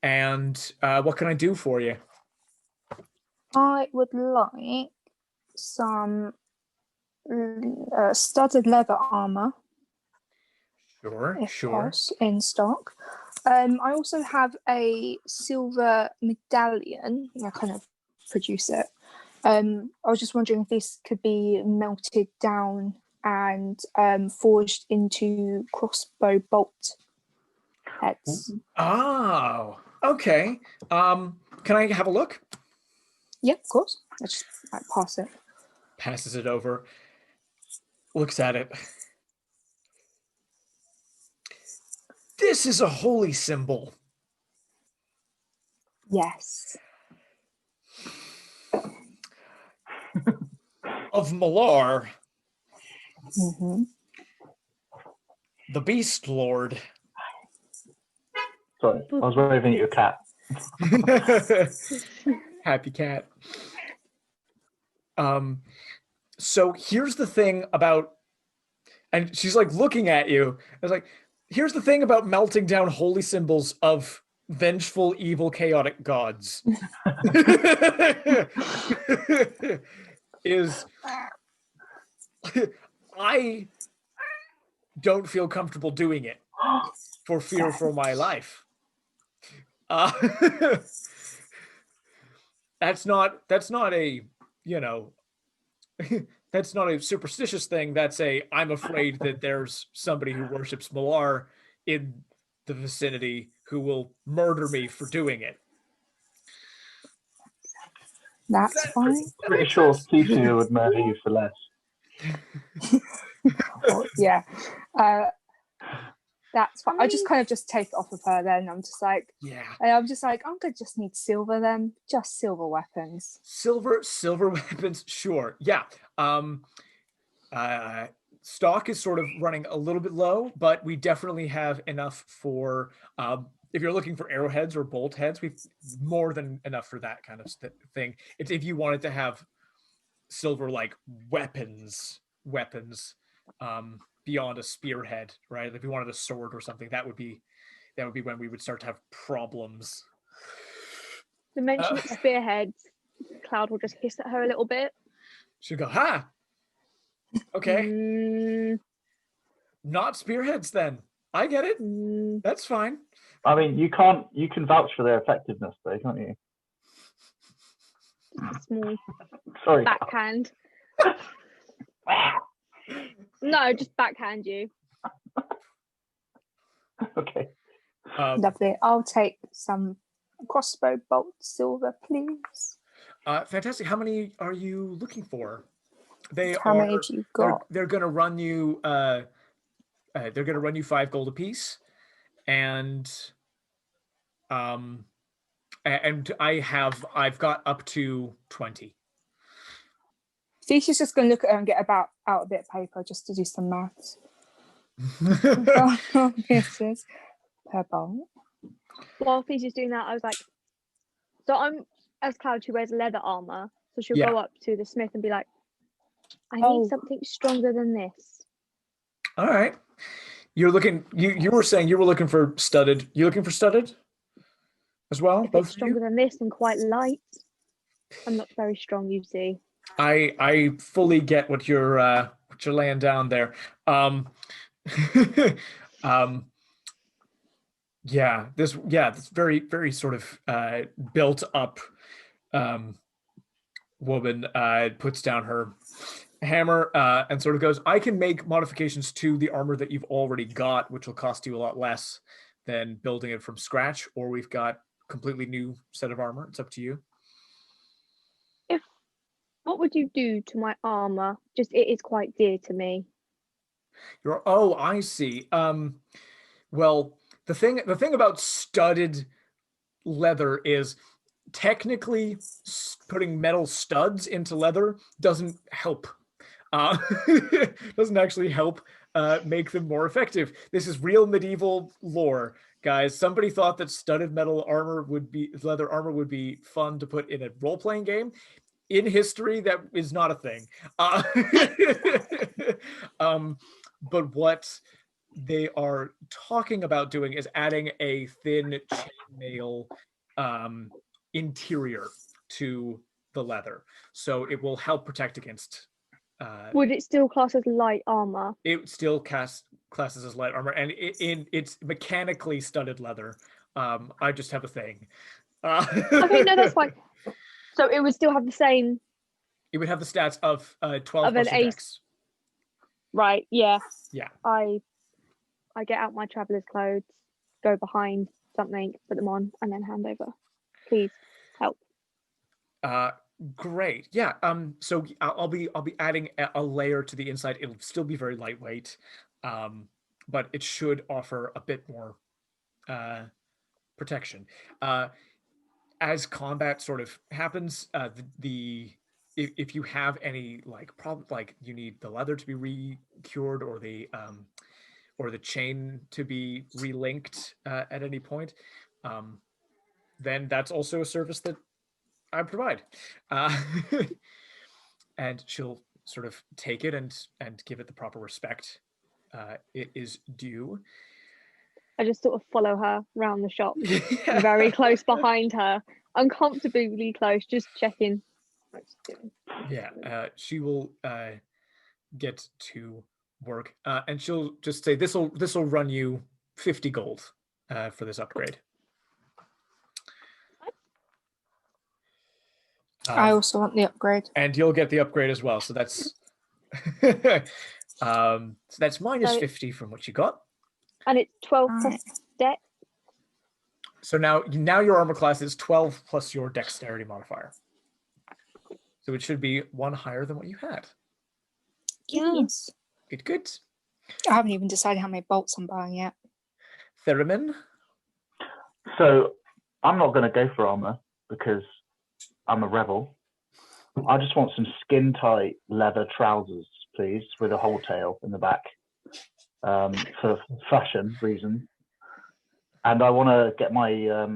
and what can I do for you? I would like some studded leather armor. Sure. In stock. I also have a silver medallion. I kind of produce it. I was just wondering if this could be melted down and forged into crossbow bolt heads. Oh, okay. Can I have a look? Yeah, of course. I just pass it. Passes it over. Looks at it. This is a holy symbol. Yes. Of Malar, the Beast Lord. Sorry, I was waving at your cat. Happy cat. So here's the thing about, and she's like looking at you. I was like, here's the thing about melting down holy symbols of vengeful, evil, chaotic gods. Is I don't feel comfortable doing it. for fear for my life. That's not a, you know, that's not a superstitious thing. That's a, I'm afraid that there's somebody who worships Malar in the vicinity who will murder me for doing it. That's fine. Pretty sure Thesia would murder you for less. Yeah. That's fine. I just kind of just take it off of her then. I'm just like, and I'm just like, I'm gonna just need silver then. Just silver weapons. Silver weapons, sure. Yeah. Stock is sort of running a little bit low, but we definitely have enough for if you're looking for arrowheads or bolt heads, we've more than enough for that kind of thing. It's if you wanted to have silver like weapons beyond a spearhead, right? If you wanted a sword or something, that would be when we would start to have problems. The mention of spearheads, Cloud will just hiss at her a little bit. She'll go, ha! Okay. Not spearheads then. I get it. That's fine. I mean, you can vouch for their effectiveness though, can't you? Just a small Sorry. backhand. No, just backhand you. Okay. Lovely. I'll take some crossbow bolts, silver, please. Fantastic. How many are you looking for? How many have you got? They're going to run you. They're going to run you 5 gold apiece, and I've got up to 20. Thesia's just going to look at her and get out a bit of paper just to do some maths. This per bolt. While Thesia's doing that, I was like, so I'm as Cloud, she wears leather armor, so she'll go up to the smith and be like, I need something stronger than this. All right. You're looking. You were saying you were looking for studded. You looking for studded as well? If it's stronger than this and quite light. I'm not very strong, you see. I fully get what you're laying down there. This very, very sort of built up woman puts down her hammer and sort of goes, I can make modifications to the armor that you've already got, which will cost you a lot less than building it from scratch, or we've got completely new set of armor. It's up to you. What would you do to my armor? Just, it is quite dear to me. I see. Well, the thing about studded leather is technically putting metal studs into leather doesn't help. Doesn't actually help make them more effective. This is real medieval lore, guys. Somebody thought that studded leather armor would be fun to put in a role-playing game. In history, that is not a thing. But what they are talking about doing is adding a thin chainmail interior to the leather, so it will help protect against. Would it still class as light armor? It still classes as light armor, and it's mechanically studded leather. I just have a thing. Okay, no, that's fine. So it would still have the same. It would have the stats of 12 of plus an ace. Dex. Right. Yeah. Yeah. I get out my traveler's clothes, go behind something, put them on, and then hand over. Please help. Great. Yeah. So I'll be adding a layer to the inside. It'll still be very lightweight, but it should offer a bit more protection. As combat sort of happens, if you have any problem, you need the leather to be re-cured or the chain to be relinked at any point, then that's also a service that I provide. And she'll sort of take it and give it the proper respect it is due. I just sort of follow her around the shop, very close behind her, uncomfortably close, just checking. Yeah, she will get to work, and she'll just say, "This'll run you 50 gold for this upgrade. I also want the upgrade. And you'll get the upgrade as well. So that's so that's minus 50 from what you got. And it's 12 plus dex. So now your armor class is 12 plus your dexterity modifier. So it should be one higher than what you had. Yes. Good. I haven't even decided how many bolts I'm buying yet. Theramin? So I'm not going to go for armor because I'm a rebel. I just want some skin-tight leather trousers, please, with a whole tail in the back for fashion reasons. And I want to get my.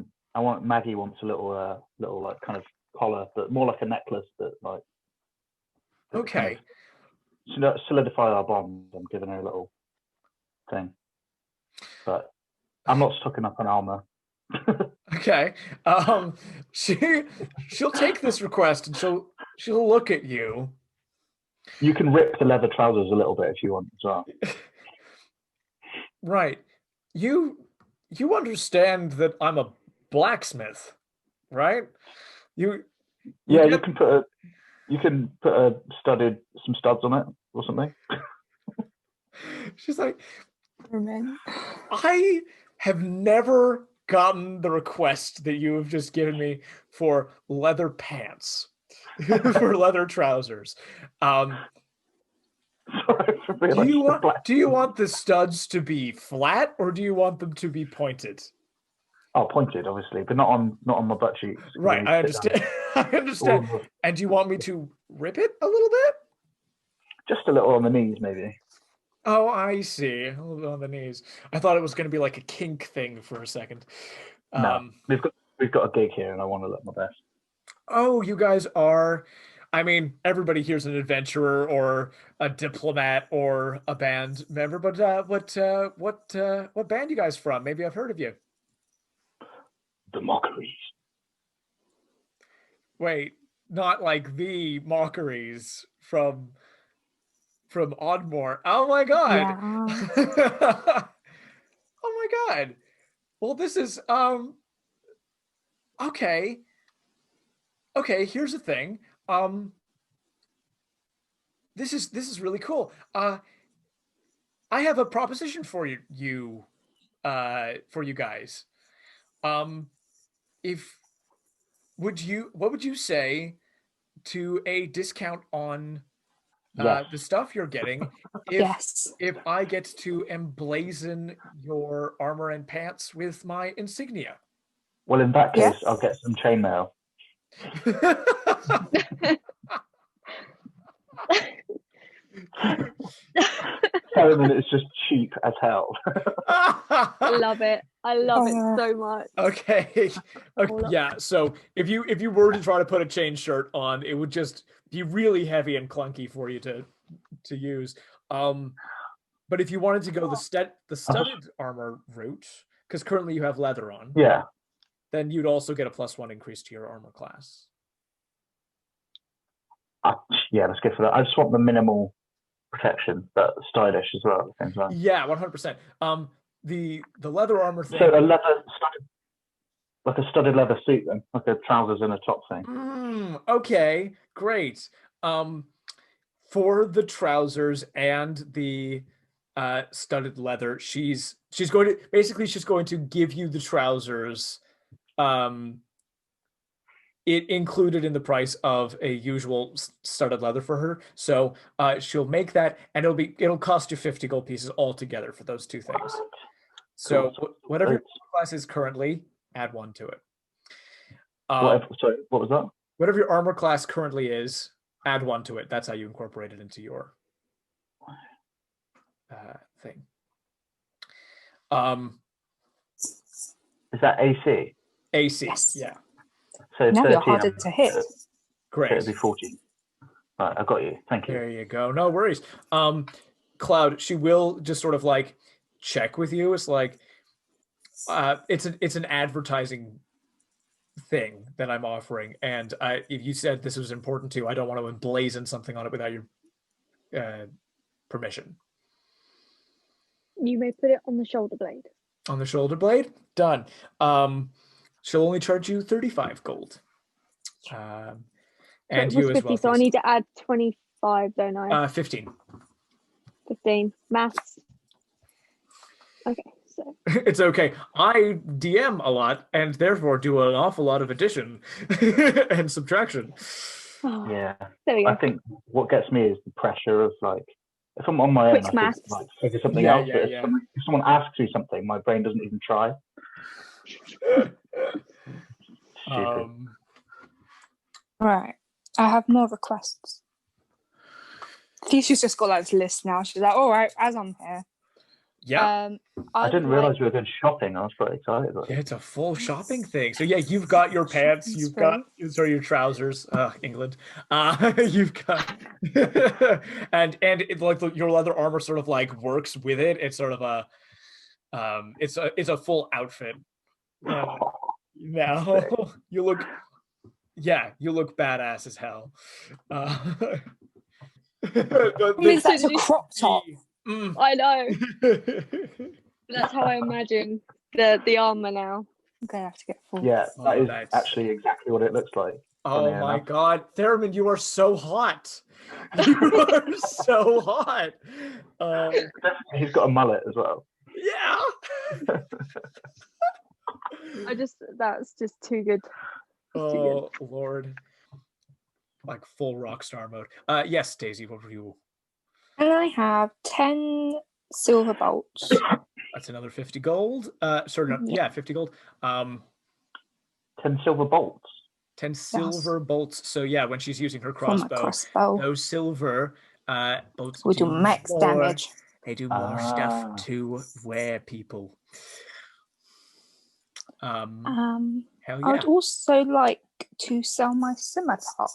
Maggie wants a little like kind of collar, but more like a necklace that like. Okay. Kind of solidify our bond. I'm giving her a little thing, but I'm not stocking up on armor. Okay. She'll take this request and she'll look at you. You can rip the leather trousers a little bit if you want as well. Right. You understand that I'm a blacksmith, right? You can put some studs on it or something. She's like, Amen. I have never gotten the request that you have just given me for leather pants, for leather trousers. Do you want the studs to be flat or do you want them to be pointed? Oh, pointed, obviously, but not on my butt cheeks. Right, I understand. I understand. And do you want me to rip it a little bit? Just a little on the knees, maybe. Oh, I see. A little bit on the knees. I thought it was going to be like a kink thing for a second. No, we've got a gig here, and I want to look my best. Oh, you guys are. I mean, everybody here's an adventurer or a diplomat or a band member. But what band you guys from? Maybe I've heard of you. The Mockeries. Wait, not like the Mockeries from Oddmore. Oh my god. Yeah. Oh my god. Well, this is okay. Okay, here's the thing. This is really cool. I have a proposition for you guys. What would you say to a discount on the stuff you're getting if I get to emblazon your armor and pants with my insignia? Well, in that case, I'll get some chainmail. Theramin is just cheap as hell. Love it. I love it so much. Okay. Yeah. So if you were to try to put a chain shirt on, it would just be really heavy and clunky for you to use. But if you wanted to go the studded armor route, because currently you have leather on, then you'd also get a +1 increase to your armor class. Let's go for that. I just want the minimal protection, but stylish as well at the same time. Yeah, 100%. The leather armor thing. So a studded leather suit then, like a trousers and a top thing. Okay, great. For the trousers and the studded leather, she's going to give you the trousers. It included in the price of a usual studded leather for her. So she'll make that, and it'll cost you 50 gold pieces altogether for those two things. So whatever your class is currently, add 1 to it. Sorry, what was that? Whatever your armor class currently is, add 1 to it. That's how you incorporate it into your thing. Is that AC? AC, yes. Yeah. So now 13, you're harder to hit. Great. So it'd be 14. Right, I got you. Thank you. There you go. No worries. Cloud, she will just sort of like check with you. It's like it's an advertising thing that I'm offering, and if you said this was important to you, I don't want to emblazon something on it without your permission. You may put it on the shoulder blade. On the shoulder blade? Done. She'll only charge you 35 gold. And it you was as 50, well. so I need to add 25, don't I? 15. 15. Maths. Okay, so. It's okay. I DM a lot and therefore do an awful lot of addition and subtraction. Yeah. There we go. I think what gets me is the pressure of like, if I'm on my own, I can like figure something else. But if someone asks me something, my brain doesn't even try. Stupid. Right. I have more requests. Thesia's just got like this list now. She's like, all right, as I'm here. Yeah. I didn't realize we were going shopping. I was quite excited about it. Yeah, it's a full shopping thing. So yeah, you've got your pants, you've got your trousers. England. You've got and it, like your leather armor sort of like works with it. It's sort of a it's a full outfit. Now you look badass as hell. That's a crop top. I know. That's how I imagine the armor now. I'm gonna have to get full. Yeah, that is actually exactly what it looks like. Oh my god, Theramin, you are so hot. You are so hot. He's got a mullet as well. Yeah. That's just too good. Oh Lord. Like full rock star mode. Yes, Daisy, what were you? And I have 10 silver bolts. That's another 50 gold. 50 gold. 10 silver bolts. 10 silver bolts. So yeah, when she's using her crossbow, those silver bolts will do max damage. They do more stuff to wear people. Hell yeah. I would also like to sell my scimitar.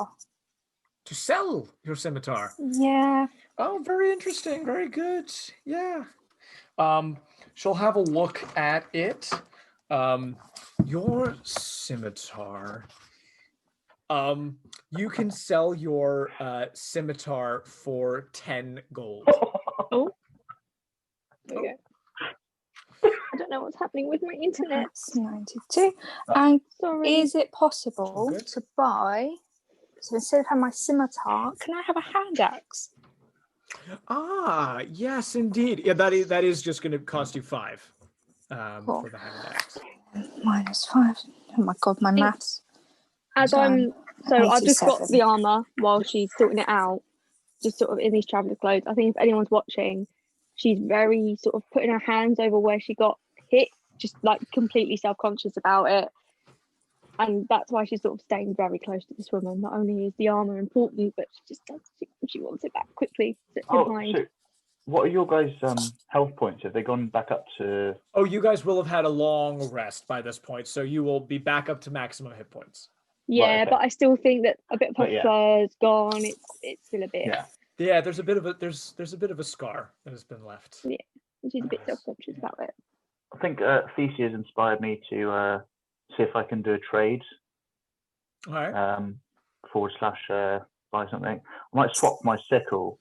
To sell your scimitar? Yeah. Oh, very interesting. Very good. Yeah. She'll have a look at it. Your scimitar. You can sell your scimitar for 10 gold. Oh. Okay. I don't know what's happening with my internet. That's 92. And is it possible to buy? So instead of having my scimitar, can I have a hand axe? Ah, yes, indeed. Yeah, that is just going to cost you 5 for the hand axe. -5. Oh my god, my maths. I've just got the armor while she's sorting it out, just sort of in these traveller clothes. I think if anyone's watching, she's very sort of putting her hands over where she got hit, just like completely self-conscious about it. And that's why she's sort of staying very close to this woman. Not only is the armor important, but she wants it back quickly. So what are your guys' health points? Have they gone back up to... Oh, you guys will have had a long rest by this point, so you will be back up to maximum hit points. Yeah, right, okay. But I still think that a bit of her fur's gone. It's still a bit... Yeah, there's a bit of a scar that has been left. Yeah, she's a bit self-conscious about it. I think Thesia has inspired me to... see if I can do a trade. All right. / buy something. I might swap my sickle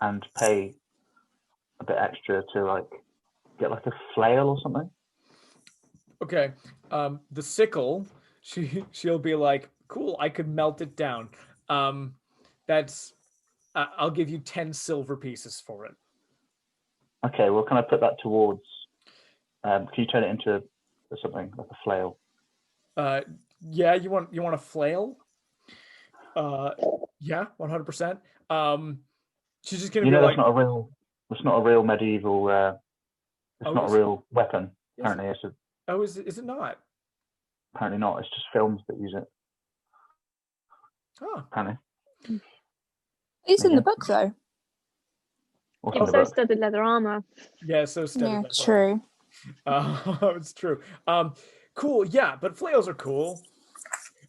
and pay a bit extra to like get like a flail or something. Okay. The sickle, she'll be like, cool, I could melt it down. That's I'll give you 10 silver pieces for it. Okay, well, can I put that towards can you turn it into something like a flail? Yeah, you want a flail? Yeah, 100%. She's just gonna be like, that's not a real medieval it's not a real weapon. Apparently is it not? Apparently not. It's just films that use it. Oh. Apparently. It's in the book though. It's so studded leather armor. Yeah, so studded leather true. It's true. Cool, yeah, but flails are cool.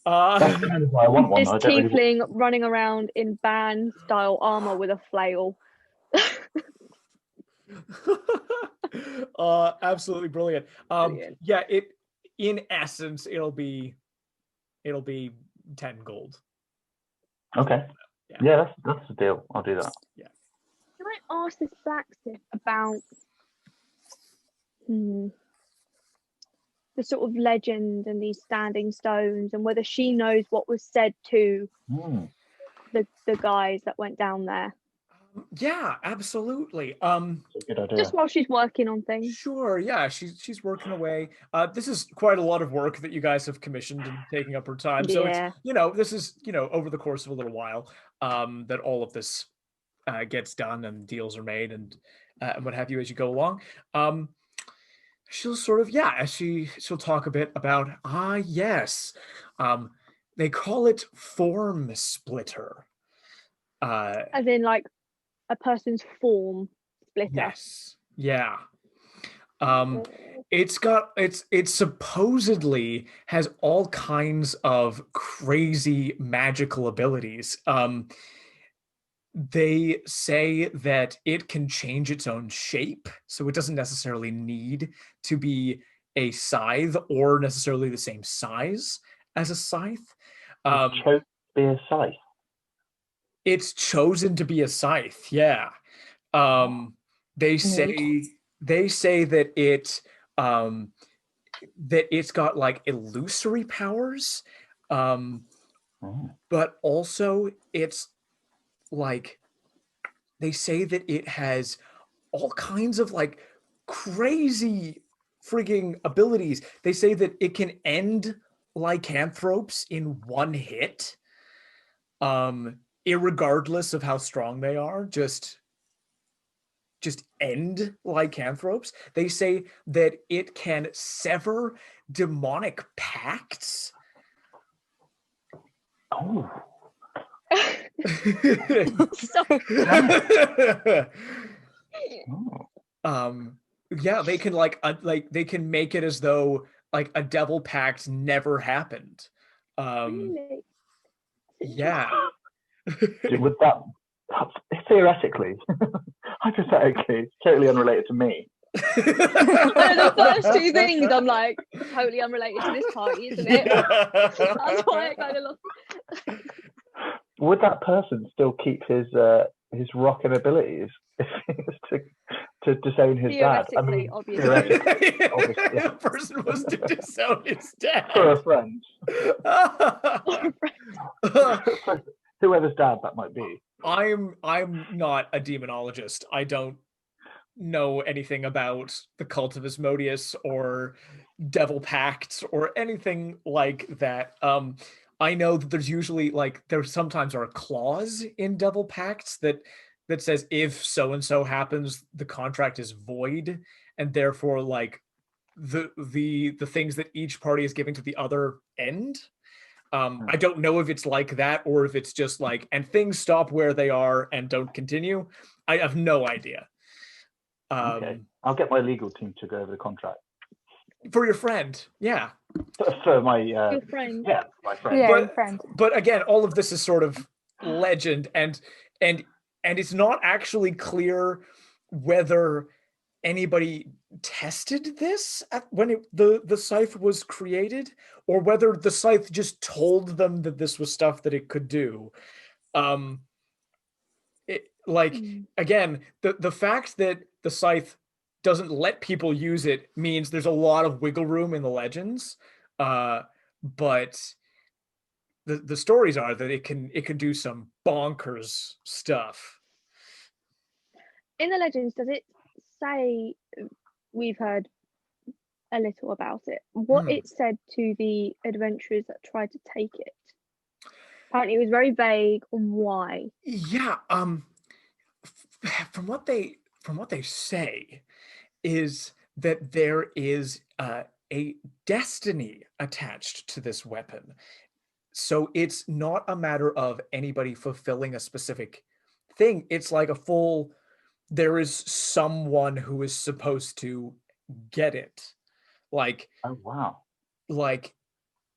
That's kind of why I want one. This tiefling running around in band style armor with a flail. Absolutely brilliant. Yeah, in essence it'll be 10 gold. Okay. Yeah, that's the deal. I'll do that. Yeah. Can I ask this blacksmith about the sort of legend and these standing stones, and whether she knows what was said to the guys that went down there. Yeah, absolutely. That's a good idea. Just while she's working on things. Sure, yeah, she's working away. This is quite a lot of work that you guys have commissioned and taking up her time. So it's, this is, over the course of a little while, that all of this gets done and deals are made and what have you as you go along. She'll sort of, she'll talk a bit about, yes, they call it form splitter. As in like a person's form splitter. Yes. Yeah. It supposedly has all kinds of crazy magical abilities. They say that it can change its own shape, so it doesn't necessarily need to be a scythe or necessarily the same size as a scythe. It's chosen to be a scythe. It's chosen to be a scythe, yeah. They say that it's got like illusory powers, but also it's like, they say that it has all kinds of like crazy frigging abilities. They say that it can end lycanthropes in one hit, irregardless of how strong they are, just end lycanthropes. They say that it can sever demonic pacts. Oh. Yeah, they can they can make it as though like a devil pact never happened. Really? Yeah. Would that theoretically, hypothetically, totally unrelated to me? The first two things I'm like, totally unrelated to this party, isn't it? That's why I kind of lost. Would that person still keep his rocking abilities if he was to disown his dad? I mean, obviously. Obviously, yeah. The person was to disown his dad. For a friend. Whoever's dad that might be. I'm not a demonologist. I don't know anything about the cult of Asmodeus or devil pacts or anything like that. I know that there's usually there sometimes are a clause in devil pacts that says if so and so happens, the contract is void, and therefore the things that each party is giving to the other end. I don't know if it's like that or if it's just and things stop where they are and don't continue. I have no idea. Okay, I'll get my legal team to go over the contract. For your friend, yeah. For my your friend. Yeah, my friend. Yeah, friend. But again, all of this is sort of legend, and it's not actually clear whether anybody tested this when the scythe was created, or whether the scythe just told them that this was stuff that it could do. Again, the fact that the scythe doesn't let people use it means there's a lot of wiggle room in the legends, but the stories are that it can do some bonkers stuff. In the legends, does it say, we've heard a little about it, what it said to the adventurers that tried to take it? Apparently it was very vague on why. Yeah, from what they say is that there is a destiny attached to this weapon. So it's not a matter of anybody fulfilling a specific thing. It's like there is someone who is supposed to get it. Oh wow.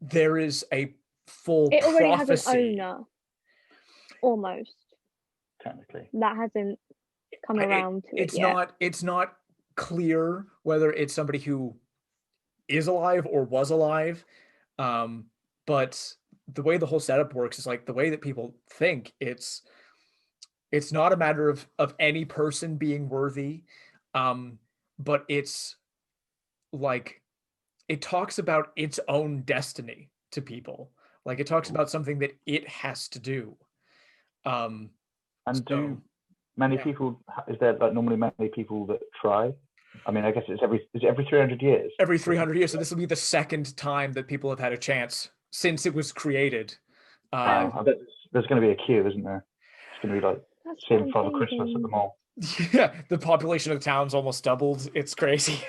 There is a full it already prophecy. has an owner, almost. Technically. That hasn't come around to it yet. It's not clear whether it's somebody who is alive or was alive, but the way the whole setup works is the way that people think it's not a matter of any person being worthy, but it's it talks about its own destiny to people. Like it talks about something that it has to do. And do many people? Is there like normally many people that try? I mean, I guess is it every 300 years? Every 300 years. So this will be the second time that people have had a chance since it was created. Wow, I bet there's going to be a queue, isn't there? It's going to be like seeing Father Christmas at the mall. Yeah, the population of the town's almost doubled. It's crazy.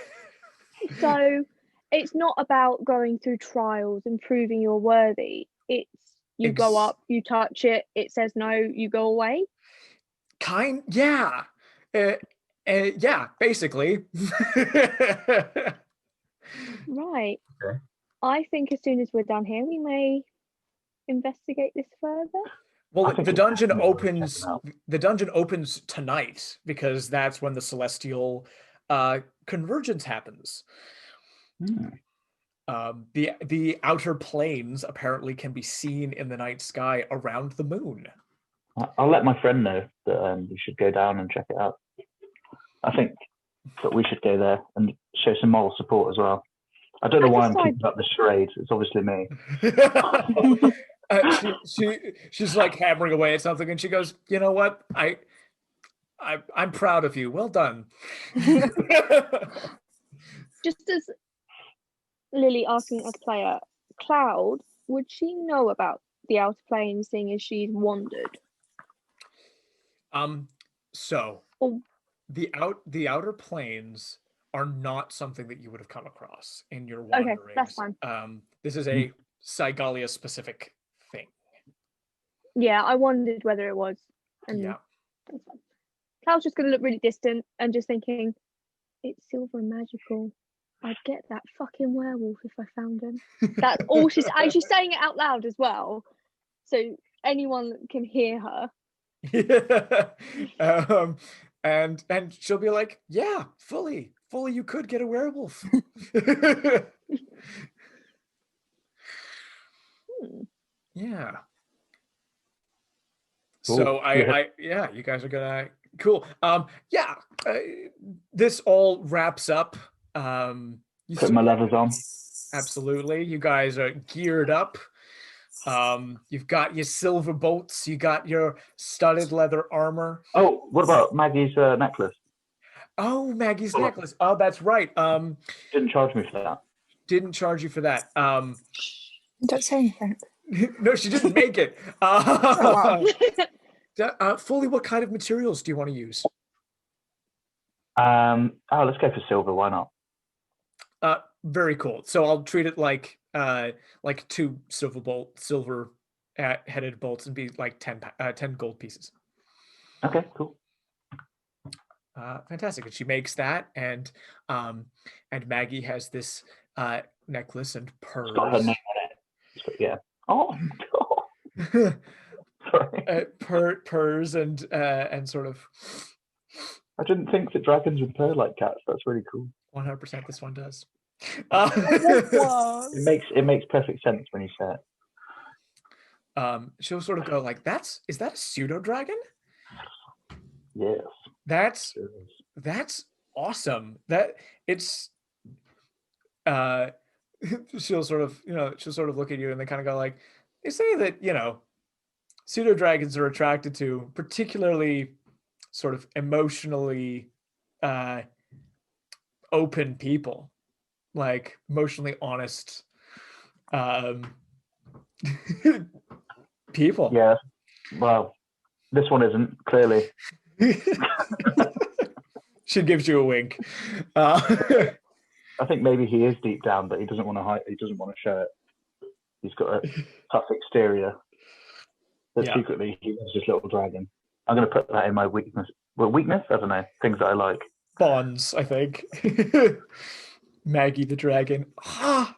So it's not about going through trials and proving you're worthy. It's you go up, you touch it, it says no, you go away. Yeah. Yeah, basically. Right. Okay. I think as soon as we're done here, we may investigate this further. Well, the dungeon opens. The dungeon opens tonight because that's when the celestial convergence happens. The outer planes apparently can be seen in the night sky around the moon. I'll let my friend know that we should go down and check it out. I think that we should go there and show some moral support as well. I don't know why I'm keeping up the charade. It's obviously me. She's like hammering away at something, and she goes, "You know what? I'm proud of you. Well done." Just as Lily asking as player, Cloud, would she know about the outer planes, seeing as she's wandered? So the outer planes are not something that you would have come across in your wanderings. Okay, that's fine. This is a Cygalia specific thing. Yeah, I wondered whether it was. And yeah. That's fine. Cloud's just gonna look really distant and just thinking, it's silver and magical. I'd get that fucking werewolf if I found him. That's all she's actually saying it out loud as well. So anyone can hear her. And she'll be like, yeah, fully you could get a werewolf. Yeah. Cool. So yeah, you guys are gonna cool. This all wraps up. Put my levers on. Absolutely. You guys are geared up. You've got your silver bolts, you got your studded leather armor. Oh, what about Maggie's necklace? Oh, Maggie's necklace. Oh, that's right. Didn't charge me for that. Didn't charge you for that. Don't say anything. No, she didn't make it. Fully, what kind of materials do you want to use? Let's go for silver. Why not? Very cool. So I'll treat it like 2 silver headed bolts and be like 10 gold pieces. Okay, cool. Fantastic. And she makes that, and Maggie has this necklace and pearls. It's got her name on it. Yeah. Oh. Sorry. Purrs and sort of. I didn't think that dragons would purr like cats. That's really cool. 100% this one does. It makes perfect sense when you say it. She'll sort of go like, is that a pseudo dragon? Yes. That's awesome. That it's she'll sort of look at you and they kind of go like, they say that, pseudo dragons are attracted to particularly sort of emotionally open people, like emotionally honest people. Yeah. Well, this one isn't, clearly. She gives you a wink. I think maybe he is deep down, but he doesn't want to hide. He doesn't want to show it. He's got a tough exterior, but secretly he loves this little dragon. I'm going to put that in my weakness. Well, weakness? I don't know. Things that I like. Bonds, I think. Maggie the dragon.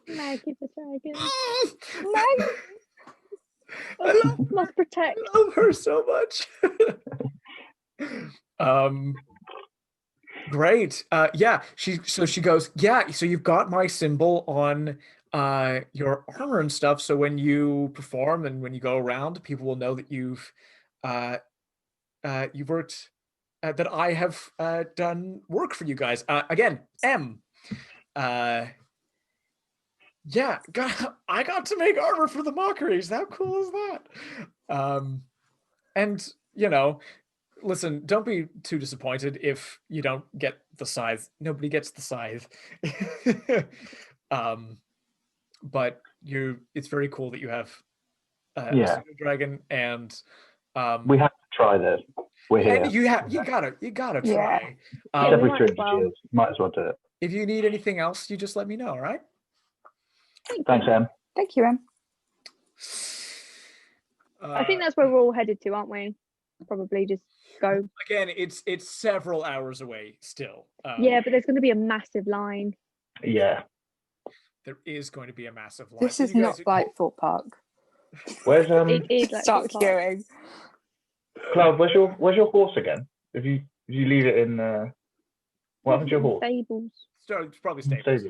Maggie the dragon. Maggie. I must protect. I love her so much. Great. She goes, so you've got my symbol on your armor and stuff, so when you perform and when you go around, people will know that you've worked that I have done work for you guys. Again, M. Yeah, I got to make armor for the Mockeries. How cool is that? And you know, listen, don't be too disappointed if you don't get the scythe. Nobody gets the scythe. But it's very cool that you have a pseudo dragon, and we have to try this. We're here. And you gotta try. Every 300 years, might as well do it. If you need anything else, you just let me know. All right. Thanks, Em. Thank you, Em. I think that's where we're all headed to, aren't we? Probably just go. Again, it's several hours away still. Yeah, but there's going to be a massive line. Yeah. There is going to be a massive line. This is not like Thorpe Park. Where's It is like start queuing. Cloud, where's your horse again? If you leave it in what happened to your horse? Stables. It's probably stables.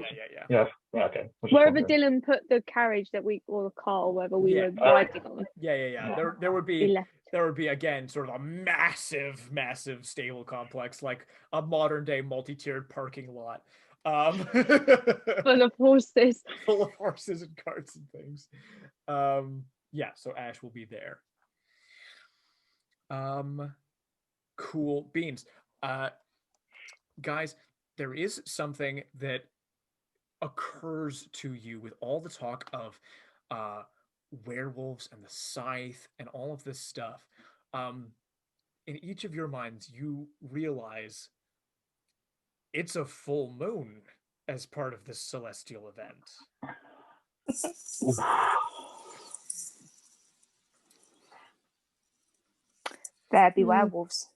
Yeah. Yeah, okay. Wherever Dylan put the carriage or the car or whatever we were riding on. Yeah. There would be again sort of a massive stable complex, like a modern day multi-tiered parking lot. Full of horses. Full of horses and carts and things. So Ash will be there. Cool beans. Guys, there is something that occurs to you with all the talk of werewolves and the scythe and all of this stuff. In each of your minds, you realize it's a full moon as part of this celestial event. There be werewolves.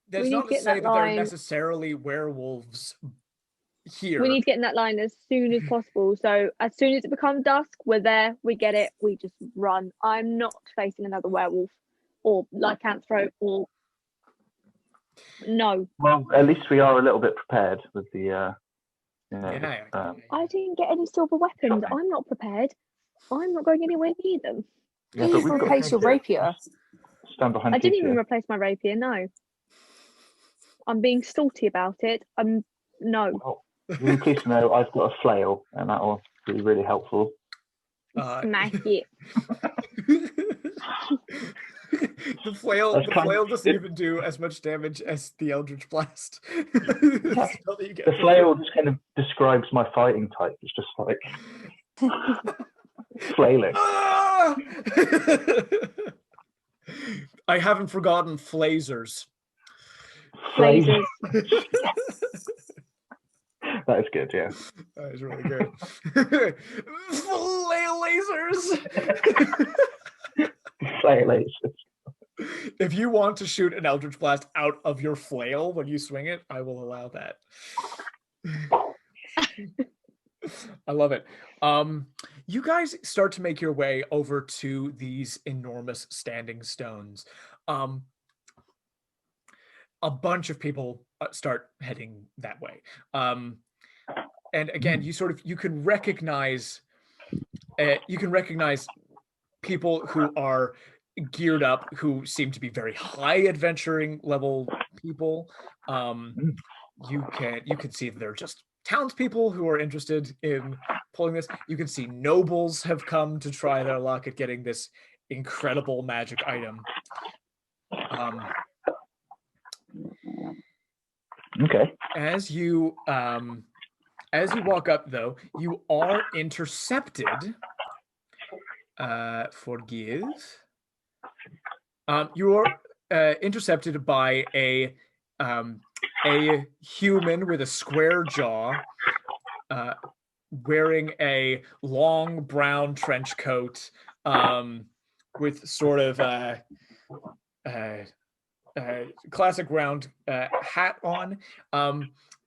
That's not to say that they're necessarily werewolves here. We need to get in that line as soon as possible. So as soon as it becomes dusk, we're there, we get it, we just run. I'm not facing another werewolf or lycanthrope or no. Well, at least we are a little bit prepared with the I didn't get any silver weapons. I'm not prepared. I'm not going anywhere near them. Yeah, you replace your rapier. Stand behind. I didn't even replace my rapier, no. I'm being salty about it. No. Well, really pleased to know I've got a flail, and that will be really helpful. Smack it. The flail doesn't even do as much damage as the Eldritch Blast. The flail just kind of describes my fighting type. It's just like flailing. I haven't forgotten flazers. Flazers. That is good, yeah. That is really good. Flail lasers. Flail lasers. If you want to shoot an Eldritch Blast out of your flail when you swing it, I will allow that. I love it. You guys start to make your way over to these enormous standing stones. A bunch of people start heading that way. And again, you can recognize people who are geared up, who seem to be very high adventuring level people. You can see that they're just townspeople who are interested in pulling this. You can see nobles have come to try their luck at getting this incredible magic item. Okay. As you walk up, though, you are intercepted. Forgive. You are intercepted by a human with a square jaw, wearing a long brown trench coat, with sort of classic round hat on,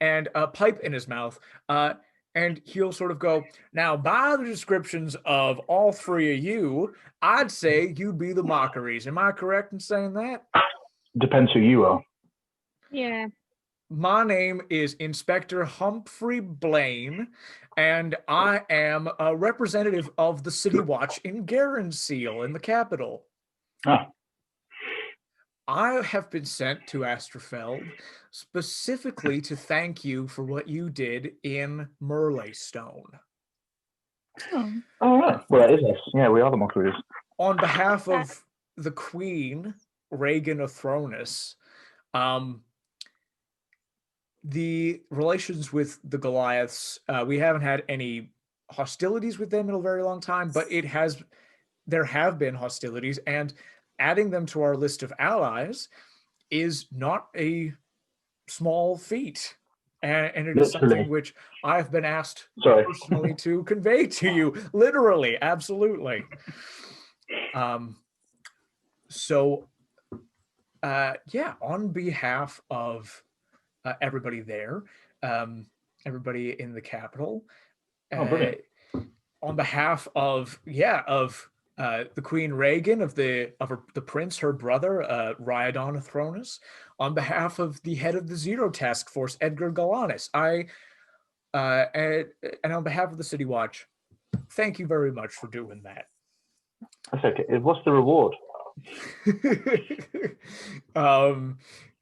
and a pipe in his mouth. And he'll sort of go, now, by the descriptions of all three of you, I'd say you'd be the Mockeries. Am I correct in saying that? Depends who you are. Yeah. My name is Inspector Humphrey Blaine, and I am a representative of the City Watch in Garenseal in the capital. Ah. I have been sent to Astrafeld specifically to thank you for what you did in Moonlight Scythe. All right. Well, it is us. Yeah, we are the Mockeries. On behalf of the Queen, Reagan of Thronus, the relations with the Goliaths, we haven't had any hostilities with them in a very long time, but there have been hostilities, and adding them to our list of allies is not a small feat. And it is something which I've been asked personally to convey to you. Literally, absolutely. So, yeah, on behalf of everybody there, everybody in the capital, on behalf of the Queen Reagan, of the prince, her brother, Rhydon Thronus, on behalf of the head of the Zero Task Force, Edgar Galanis, and on behalf of the City Watch, thank you very much for doing that. That's okay. What's the reward?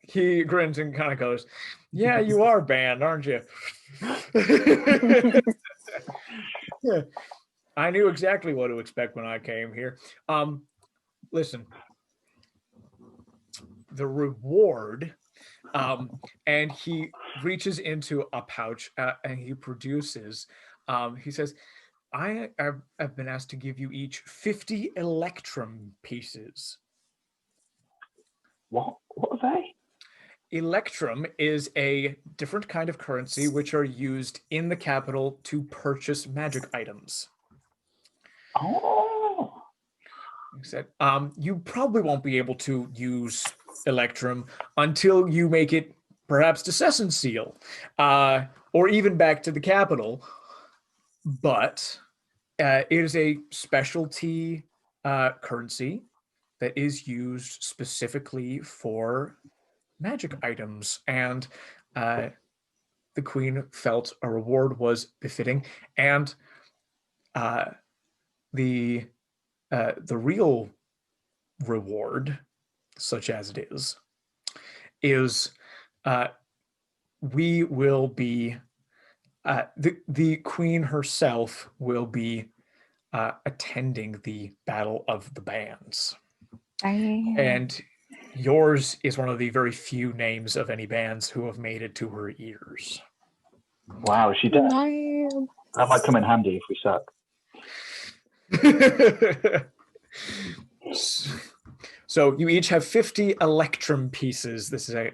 He grins and kind of goes, "Yeah, you are banned, aren't you?" Yeah. I knew exactly what to expect when I came here. Listen, the reward, and he reaches into a pouch and he produces, he says, I have been asked to give you each 50 electrum pieces. What are they? Electrum is a different kind of currency which are used in the capital to purchase magic items. Oh. He said, you probably won't be able to use Electrum until you make it perhaps to Sesson Seal, or even back to the capital. But it is a specialty currency that is used specifically for magic items, and the Queen felt a reward was befitting, and the real reward, such as it is we will be the Queen herself will be attending the Battle of the Bands. And yours is one of the very few names of any bands who have made it to her ears. Wow, she does. That might come in handy if we suck. So you each have 50 electrum pieces. This is a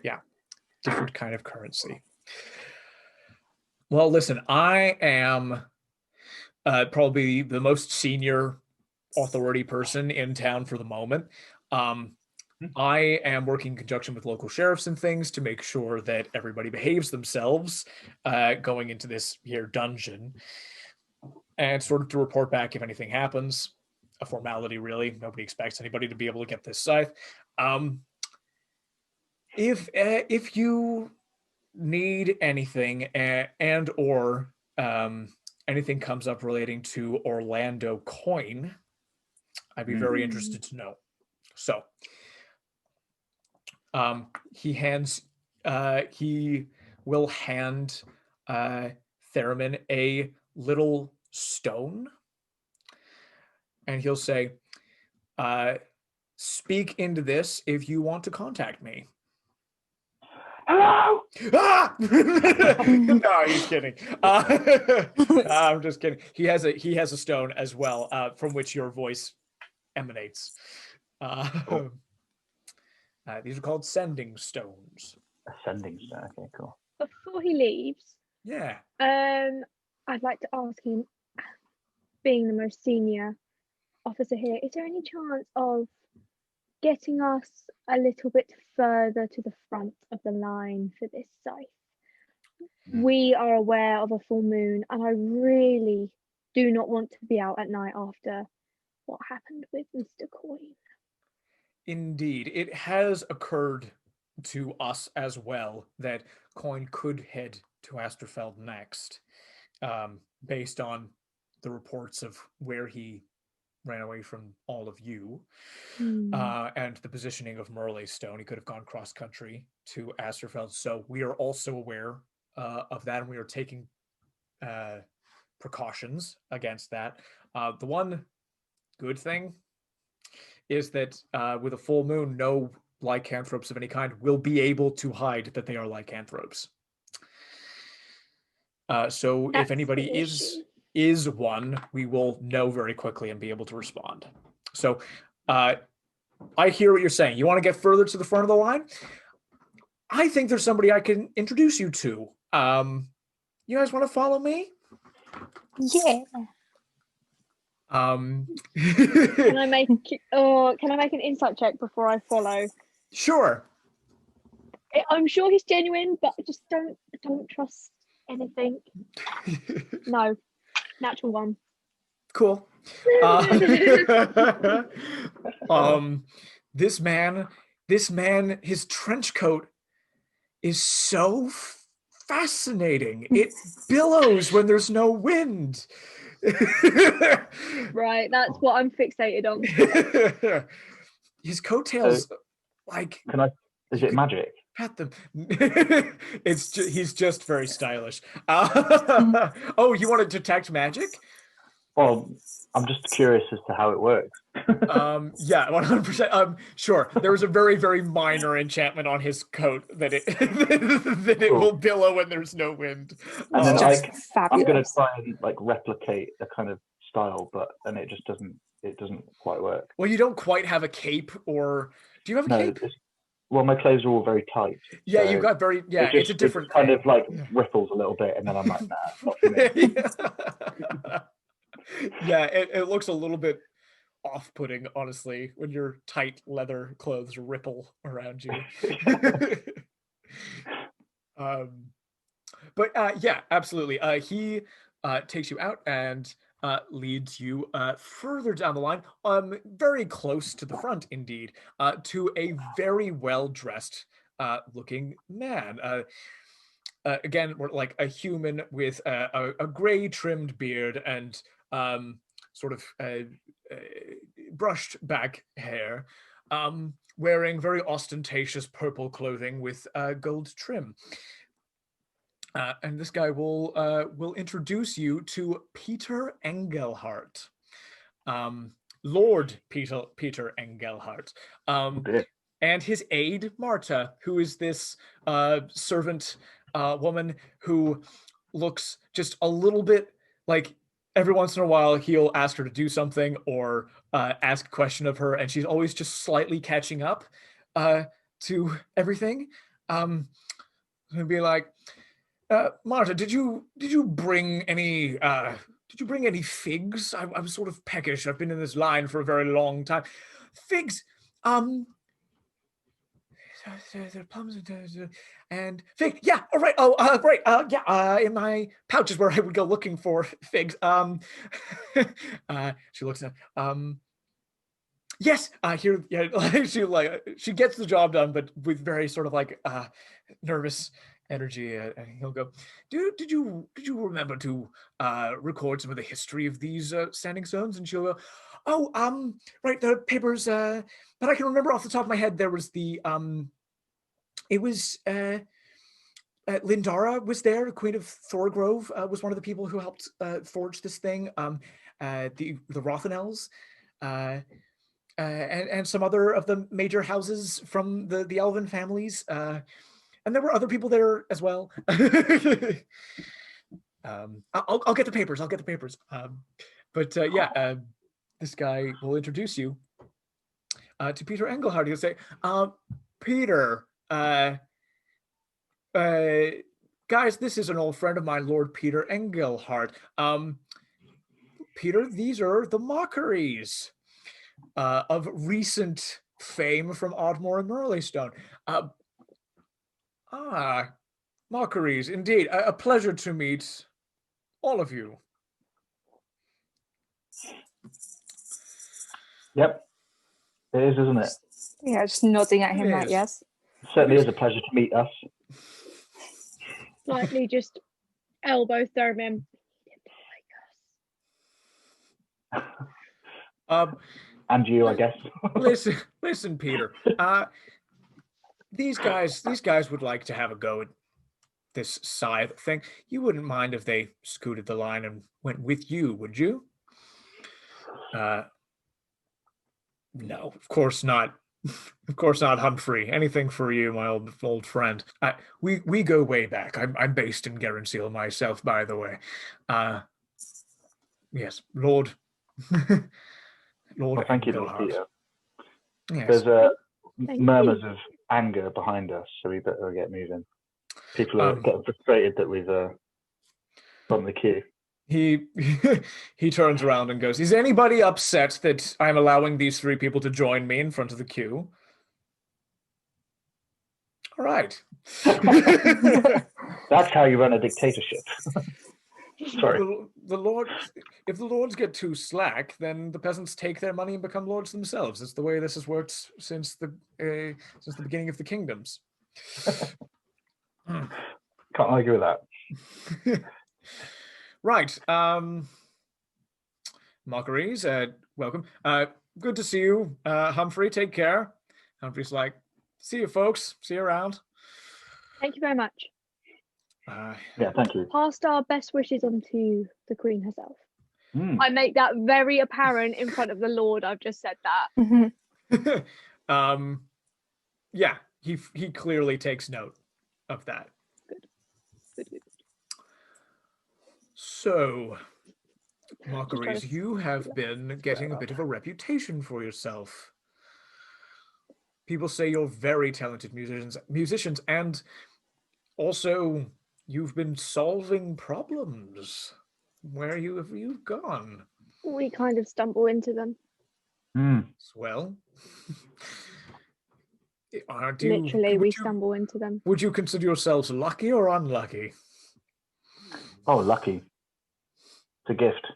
different kind of currency. Well, listen, I am probably the most senior authority person in town for the moment. I am working in conjunction with local sheriffs and things to make sure that everybody behaves themselves going into this here dungeon, and sort of to report back if anything happens. A formality, really. Nobody expects anybody to be able to get this scythe. If you need anything and or anything comes up relating to Orlando coin, I'd be very interested to know. So he will hand Theramin a little stone, and he'll say, speak into this if you want to contact me. Hello! Ah! No, he's kidding. I'm just kidding. He has a stone as well, from which your voice emanates. These are called sending stones. A sending stone. Okay, cool. Before he leaves, I'd like to ask him, being the most senior officer here, is there any chance of getting us a little bit further to the front of the line for this scythe? We are aware of a full moon, and I really do not want to be out at night after what happened with Mr. Coin. Indeed, it has occurred to us as well that Coin could head to Astrafeld next, based on the reports of where he ran away from all of you, and the positioning of Moonlight Stone. He could have gone cross-country to Astrafeld. So we are also aware of that, and we are taking precautions against that. The one good thing is that with a full moon, no lycanthropes of any kind will be able to hide that they are lycanthropes. So if anybody is one, we will know very quickly and be able to respond. So I hear what you're saying. You want to get further to the front of the line? I think there's somebody I can introduce you to. You guys want to follow me? Yeah. Can I make an insight check before I follow? Sure. I'm sure he's genuine, but just don't trust anything. No, natural one. Cool. This man, his trench coat is so fascinating. It billows when there's no wind. Right, that's what I'm fixated on. His coattails, like. Is it magic? Pat them. He's just very stylish. Oh, you want to detect magic? Well, I'm just curious as to how it works. Yeah, 100%. Sure. There was a very, very minor enchantment on his coat that it will billow when there's no wind. And then I'm going to try and replicate a kind of style, and it just doesn't quite work. Well, you don't quite have a cape, or do you have a cape? Well, my clothes are all very tight. Yeah, so you've got it's a different kind of ripples a little bit, and then I'm like, nah, not for me. Yeah, it looks a little bit off-putting, honestly, when your tight leather clothes ripple around you. But yeah, absolutely. He takes you out and leads you further down the line, very close to the front, indeed, to a very well-dressed looking man. Again, we're like a human with a gray trimmed beard and sort of brushed back hair, wearing very ostentatious purple clothing with gold trim. And this guy will introduce you to Peter Engelhardt, Lord Peter Engelhardt, and his aide Marta, who is this servant woman who looks just a little bit like. Every once in a while, he'll ask her to do something or ask a question of her, and she's always just slightly catching up to everything. And be like, Marta, did you bring any figs? I'm sort of peckish. I've been in this line for a very long time. Figs, the plums and fig. Yeah, all right. Oh, right. Yeah. In my pouch is where I would go looking for figs. She looks at. Yes. Here. Yeah. She gets the job done, but with very sort of nervous energy, and he'll go, did you remember to record some of the history of these standing stones? And she'll go, oh, right, the papers, but I can remember off the top of my head, there was the it was Lindara was there. Queen of Thorgrove was one of the people who helped forge this thing. The Rothenels, and some other of the major houses from the Elven families. And there were other people there as well. I'll get the papers. But yeah, this guy will introduce you to Peter Engelhardt. He'll say, Peter, guys, this is an old friend of mine, Lord Peter Engelhardt. Peter, these are the Mockeries of recent fame from Oddmore and Merleystone. Mockeries, indeed. A pleasure to meet all of you. Yep. It is, isn't it? Yeah, just nodding at him like, yes. It certainly is a pleasure to meet us. Slightly just elbow Theramin. And you, I guess. listen, Peter. These guys would like to have a go this scythe thing. You wouldn't mind if they scooted the line and went with you, would you? No, of course not. Of course not, Humphrey. Anything for you, my old friend. We go way back. I'm based in Garanseal myself, by the way. Yes, Lord. Lord. Well, thank you, Lord Peter. Yes. There's murmurs of anger behind us, so we better get moving. People are getting frustrated that we've on the queue. He turns around and goes, "Is anybody upset that I'm allowing these 3 people to join me in front of the queue?" All right. That's how you run a dictatorship. Sorry. The lords, if the lords get too slack, then the peasants take their money and become lords themselves. It's the way this has worked since the beginning of the kingdoms. Can't argue with that. Right. Mockeries, welcome. Good to see you. Humphrey, take care. Humphrey's like, "See you, folks. See you around." Thank you very much. Yeah, thank you. Passed our best wishes on to the Queen herself. I make that very apparent in front of the Lord. I've just said that. Yeah, he clearly takes note of that. Good. So, Mockeries, you have been getting a bit of a reputation for yourself. People say you're very talented musicians, and also you've been solving problems. Where have you gone? We kind of stumble into them. Well, literally, we stumble into them. Would you consider yourselves lucky or unlucky? Oh, lucky. It's a gift.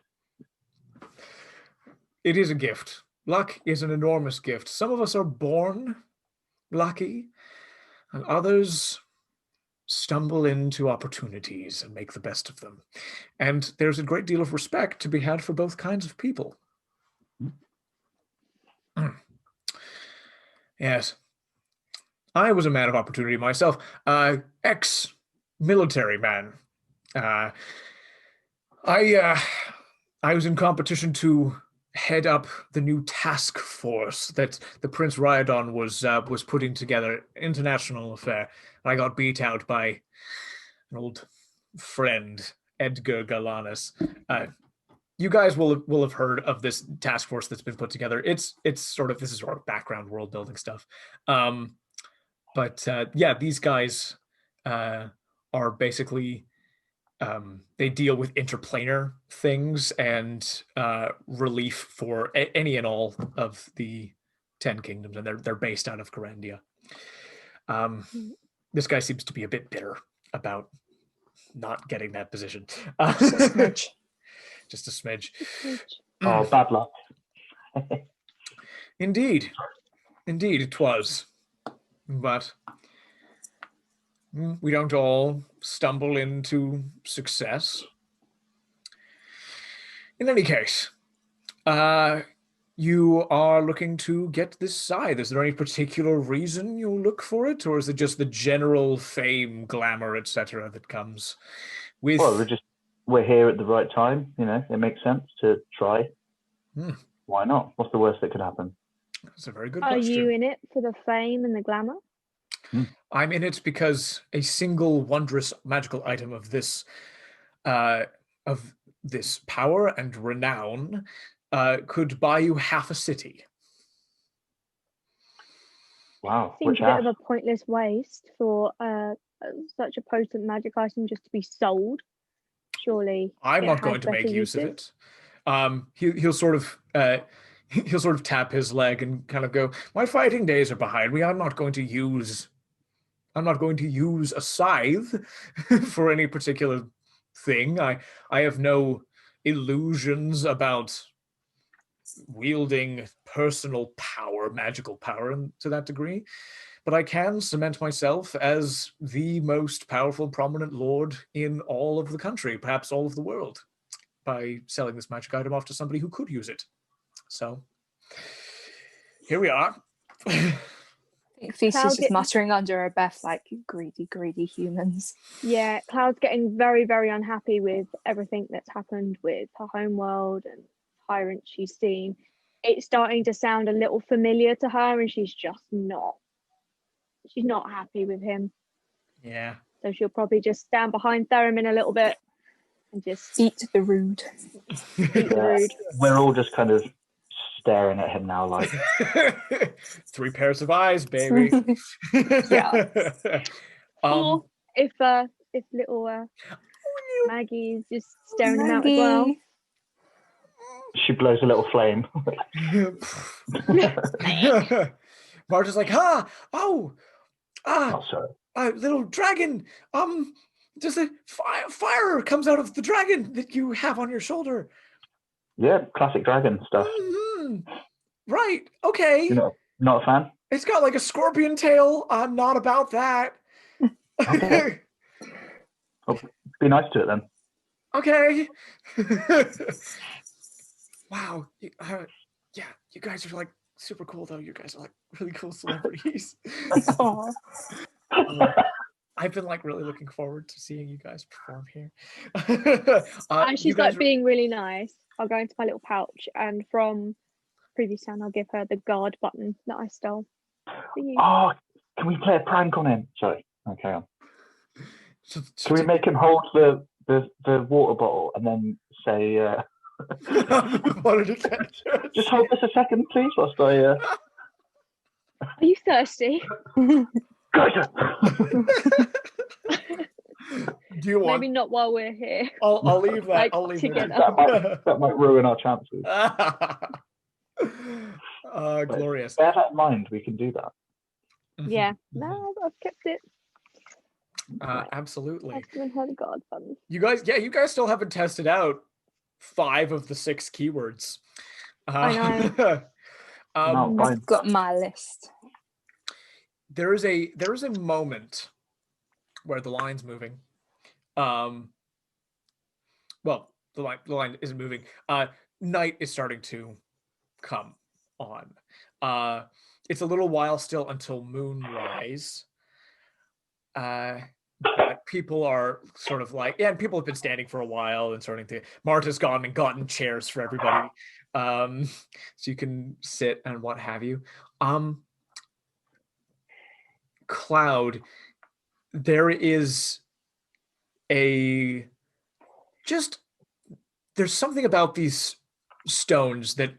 It is a gift. Luck is an enormous gift. Some of us are born lucky, and others stumble into opportunities and make the best of them. And there's a great deal of respect to be had for both kinds of people. Yes. I was a man of opportunity myself, ex-military man. I was in competition to head up the new task force that the Prince Riadon was putting together, international affair. I got beat out by an old friend, Edgar Galanus. You guys will have heard of this task force that's been put together. This is sort of background world building stuff. But these guys are basically they deal with interplanar things and relief for any and all of the 10 kingdoms, and they're based out of Garandia. This guy seems to be a bit bitter about not getting that position. Just a smidge. Just a smidge. Oh, bad luck. Indeed it was. But we don't all stumble into success. In any case, you are looking to get this scythe. Is there any particular reason you look for it, or is it just the general fame, glamour, etc. that comes with? Well, we're here at the right time. You know, it makes sense to try. Why not? What's the worst that could happen? That's a very good question. Are you in it for the fame and the glamour? I'm in it because a single wondrous magical item of this power and renown could buy you half a city. Wow. Seems a bit of a pointless waste for such a potent magic item just to be sold. Surely I'm not going to make use of it. He'll sort of tap his leg and kind of go, "My fighting days are behind me. I'm not going to use a scythe for any particular thing. I have no illusions about wielding personal power, magical power to that degree, but I can cement myself as the most powerful, prominent lord in all of the country, perhaps all of the world, by selling this magic item off to somebody who could use it. So here we are." Thesia's just muttering under her breath, like, greedy, greedy humans. Yeah, Cloud's getting very, very unhappy with everything that's happened with her homeworld and tyrants she's seen. It's starting to sound a little familiar to her, and she's not happy with him. Yeah. So she'll probably just stand behind Theramin a little bit and just eat the rude. We're all just kind of staring at him now, like 3 pairs of eyes, baby. Yeah. Or if little Maggie's just staring him out as well. She blows a little flame. Marta's like, little dragon. Just a fire comes out of the dragon that you have on your shoulder. Yeah, classic dragon stuff. Mm-hmm. Right. Okay. You're not a fan? It's got like a scorpion tail. I'm not about that. Okay. Well, be nice to it then. Okay. Wow. You guys are like super cool though. You guys are like really cool celebrities. I've been like really looking forward to seeing you guys perform here. And she's like being really nice. I'll go into my little pouch, and from previous town, I'll give her the guard button that I stole. Oh, can we play a prank on him? Sorry. Okay. On. Can we make him hold the water bottle and then say, just hold this a second, please, whilst I... Are you thirsty? Do you want? Maybe not while we're here. I'll leave that. Like, I'll leave together. That might ruin our chances. Glorious. Bear that in mind. We can do that. Yeah. No, I've kept it. Absolutely. I've given her the guard button. You guys still haven't tested out 5 of the 6 keywords. I know. I've got my list. There is a moment where the line's moving. Well, the line isn't moving. Night is starting to come on. It's a little while still until moonrise. But people are sort of like, and people have been standing for a while and starting to. Marta's gone and gotten chairs for everybody, so you can sit and what have you. Cloud, there is there's something about these stones that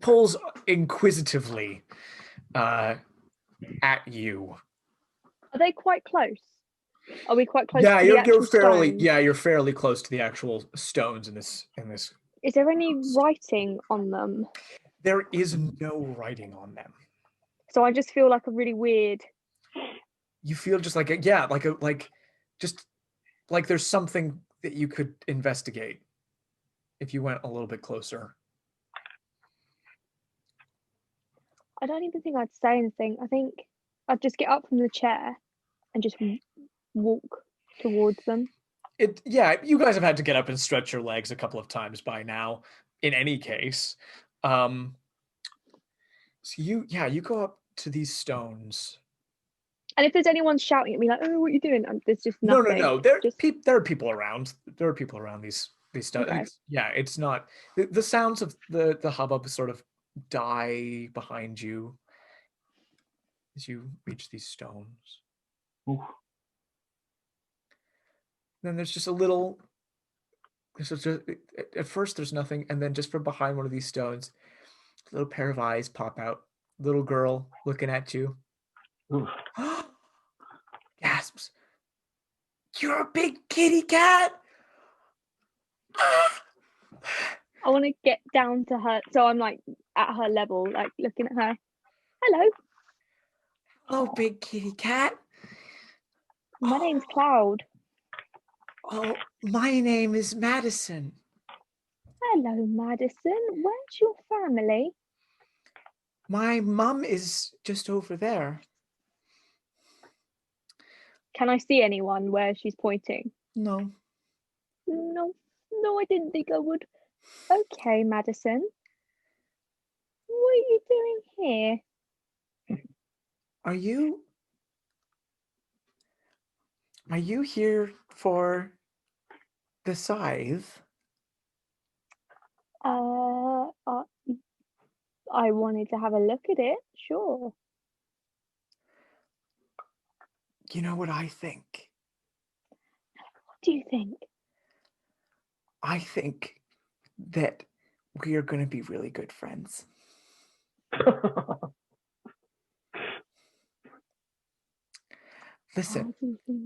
pulls inquisitively at you. Are they quite close? Are we quite close? Yeah, to you're fairly close to the actual stones in this. Is there any writing on them? There is no writing on them. So I just feel like a really weird. You feel just like there's something that you could investigate if you went a little bit closer. I don't even think I'd say anything. I think I'd just get up from the chair and just walk towards them. You guys have had to get up and stretch your legs a couple of times by now, in any case. So you go up to these stones. And if there's anyone shouting at me like, "Oh, what are you doing?" There's just nothing. No. There are people around. There are people around these stones. Okay. Yeah, it's not the sounds of the hubbub sort of die behind you as you reach these stones. Ooh. Then there's just a little. At first, there's nothing, and then just from behind one of these stones, a little pair of eyes pop out. Little girl looking at you. Gasps. You're a big kitty cat. I want to get down to her, so I'm like at her level, like looking at her. Hello. Oh, big kitty cat. My name's Cloud. Oh, my name is Madison. Hello, Madison. Where's your family? My mum is just over there. Can I see anyone where she's pointing? No. No, I didn't think I would. Okay, Madison. What are you doing here? Are you here for the scythe? I wanted to have a look at it, sure. You know what I think? What do you think? I think that we are going to be really good friends. Listen. How do you think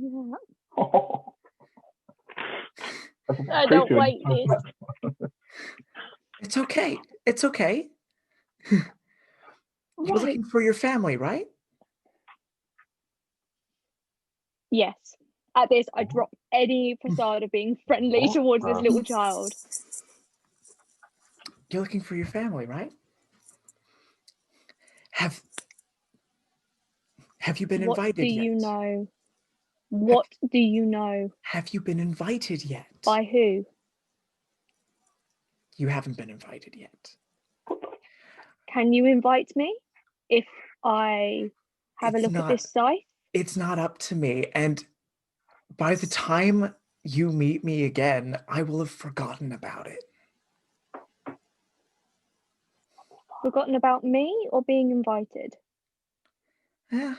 that? I don't like this. It's okay. It's okay. You're looking for your family, right? Yes. At this, I drop any facade of being friendly towards this little child. You're looking for your family, right? Have you been invited yet? What do you know? What do you know? Have you been invited yet? By who? You haven't been invited yet. Can you invite me if I have a look at this scythe? It's not up to me. And by the time you meet me again, I will have forgotten about it. Forgotten about me or being invited? Yeah.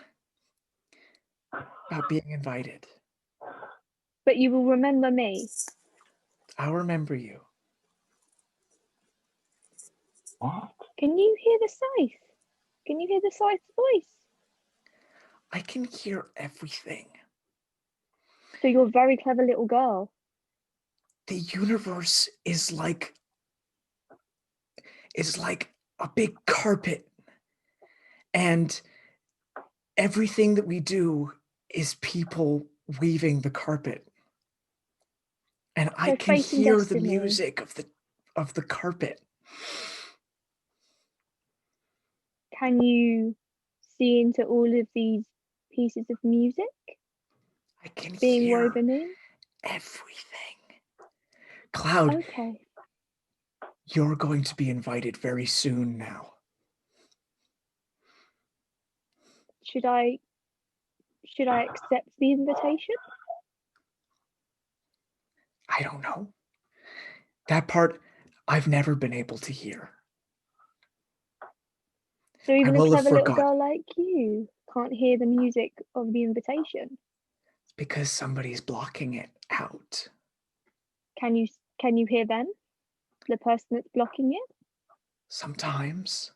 About being invited. But you will remember me. I'll remember you. What? Can you hear the scythe? Can you hear the scythe's voice? I can hear everything. So you're a very clever little girl. The universe is like a big carpet. And everything that we do is people weaving the carpet. And so I can hear the music of the carpet. Can you see into all of these pieces of music? I can being hear woven in? Everything. Cloud. Okay. You're going to be invited very soon now. Should I accept the invitation? I don't know. That part I've never been able to hear. So even a clever little girl like you can't hear the music of the invitation? It's because somebody's blocking it out. Can you hear them? The person that's blocking it? Sometimes.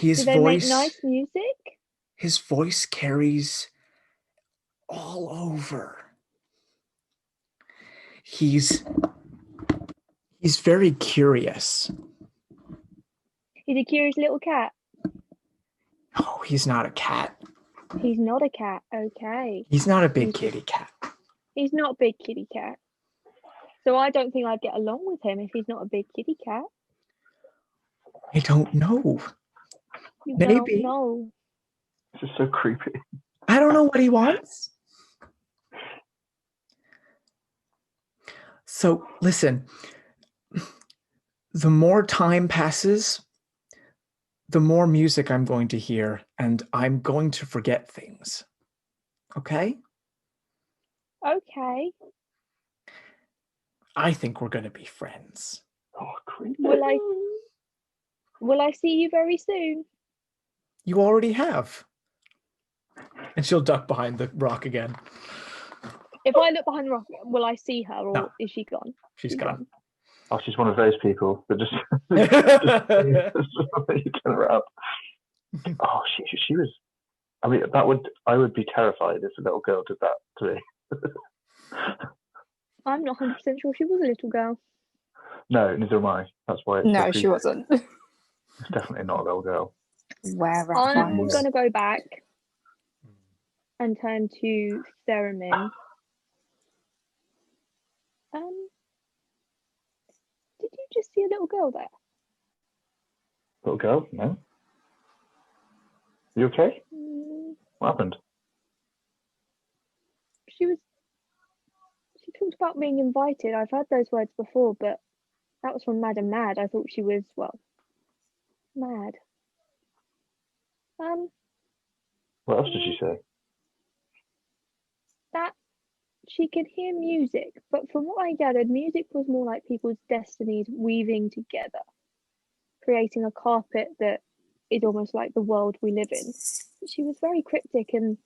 Do they make nice music? His voice carries all over. He's very curious. He's a curious little cat. Oh, he's not a cat. He's not a cat. Okay. He's not a big kitty cat. He's not a big kitty cat. So I don't think I'd get along with him if he's not a big kitty cat. I don't know. You Maybe. don't know. This is so creepy. I don't know what he wants. So listen, the more time passes, the more music I'm going to hear, and I'm going to forget things. Okay? Okay. I think we're going to be friends. Oh, creepy. Will I see you very soon? You already have. And she'll duck behind the rock again. If I look behind the rock, will I see her, or is she gone? She's gone. Oh, she's one of those people that just you turn her up. Oh, she was. I mean, I would be terrified if a little girl did that to me. I'm not 100% sure she was a little girl. No, neither am I. That's why. No, she wasn't. It's definitely not a little girl. I'm going to go back and turn to Theramin. Did you just see a little girl there? Little girl? No. You okay? What happened? She talked about being invited. I've heard those words before, but that was from Madam Mad. I thought she was, well, mad. What else did she say? That she could hear music, but from what I gathered, music was more like people's destinies weaving together, creating a carpet that is almost like the world we live in. She was very cryptic, and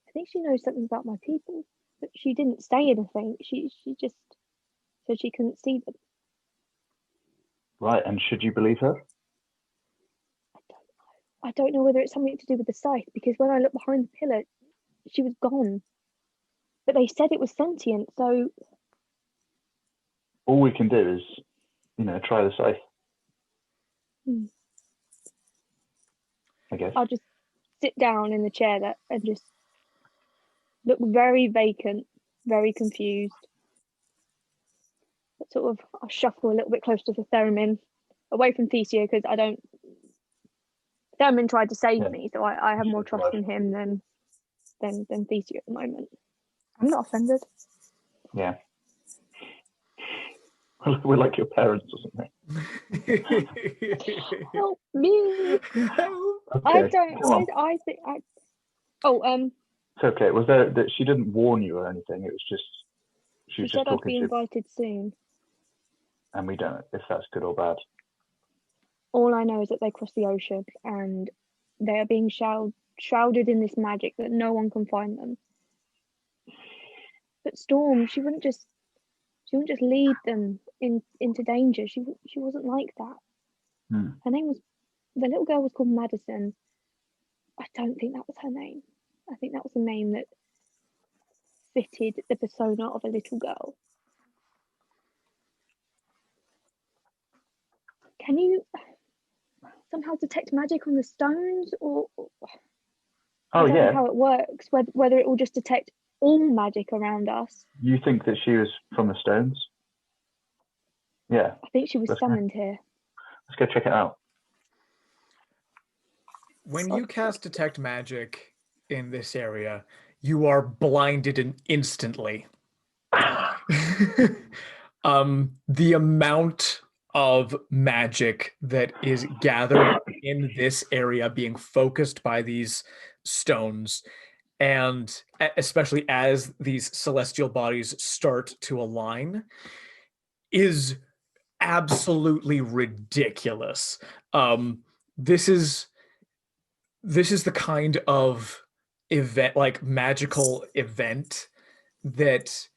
I think she knows something about my people, but she didn't say anything. She just said she couldn't see them. Right, and should you believe her? I don't know whether it's something to do with the scythe, because when I looked behind the pillar, she was gone. But they said it was sentient, so... All we can do is, try the scythe. I guess. I'll just sit down in the chair and just look very vacant, very confused. But sort of, I'll shuffle a little bit closer to Theramin, away from Thesia, because I don't... Theramin tried to save me, so I have more trust in him than Thesia at the moment. I'm not offended. Yeah. We're like your parents or something. Help me! Okay. I think It's okay. Was there that she didn't warn you or anything? It was just she was just said I'd talking be to invited soon. and we don't know if that's good or bad. All I know is that they crossed the ocean and they are being shrouded in this magic that no one can find them. But Storm, she wouldn't just lead them into danger. She wasn't like that. Her name was, the little girl was called Madison. I don't think that was her name. I think that was a name that fitted the persona of a little girl. Can you somehow detect magic on the stones, or I don't know how it works, whether it will just detect all magic around us? You think that she was from the stones? Yeah. I think she was summoned here. Let's go check it out. When you cast detect magic in this area, you are blinded instantly. The amount of magic that is gathered in this area being focused by these stones, and especially as these celestial bodies start to align, is absolutely ridiculous. This is the kind of event, like magical event, that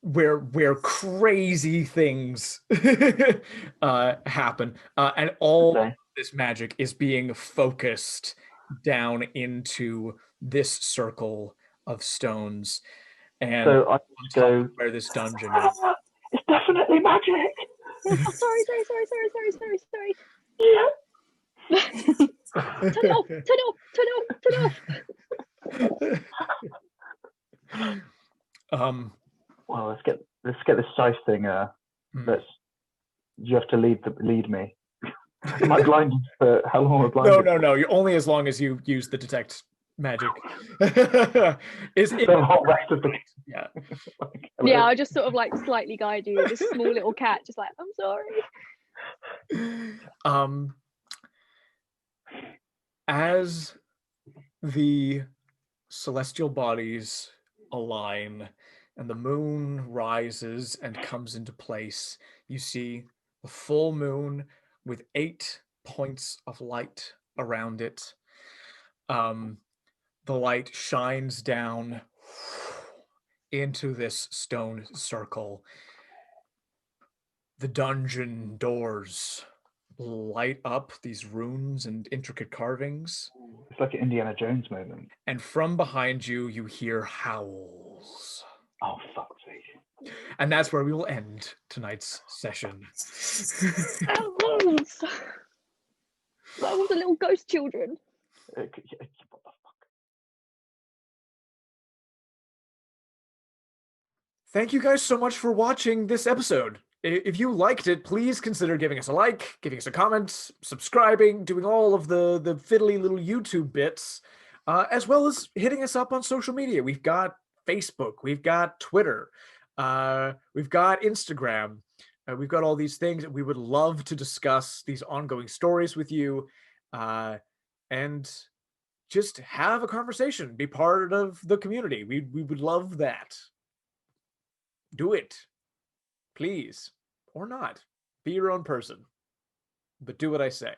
where crazy things happen, and all this magic is being focused down into this circle of stones. And so I go where this dungeon is. It's definitely magic. Oh, sorry. Yeah. Turn off. Well, let's get this scythe thing. You have to lead me. Am I blinded for how long? Am I blinded? No. You're only as long as you use the detect magic. Is it the hot rest of the yeah? Yeah, I just sort of like slightly guide you. This small little cat, just like, I'm sorry. As the celestial bodies align and the moon rises and comes into place, you see the full moon with 8 points of light around it. The light shines down into this stone circle. The dungeon doors light up, these runes and intricate carvings. It's like an Indiana Jones moment. And from behind you, you hear howls. Oh, fuck's sake. And that's where we will end tonight's session. Owls! Like all the little ghost children. What the fuck? Thank you guys so much for watching this episode. If you liked it, please consider giving us a like, giving us a comment, subscribing, doing all of the fiddly little YouTube bits, as well as hitting us up on social media. We've got Facebook, we've got Twitter, we've got Instagram, we've got all these things. We would love to discuss these ongoing stories with you. and just have a conversation, be part of the community. We would love that. Do it, please, or not. Be your own person, but do what I say.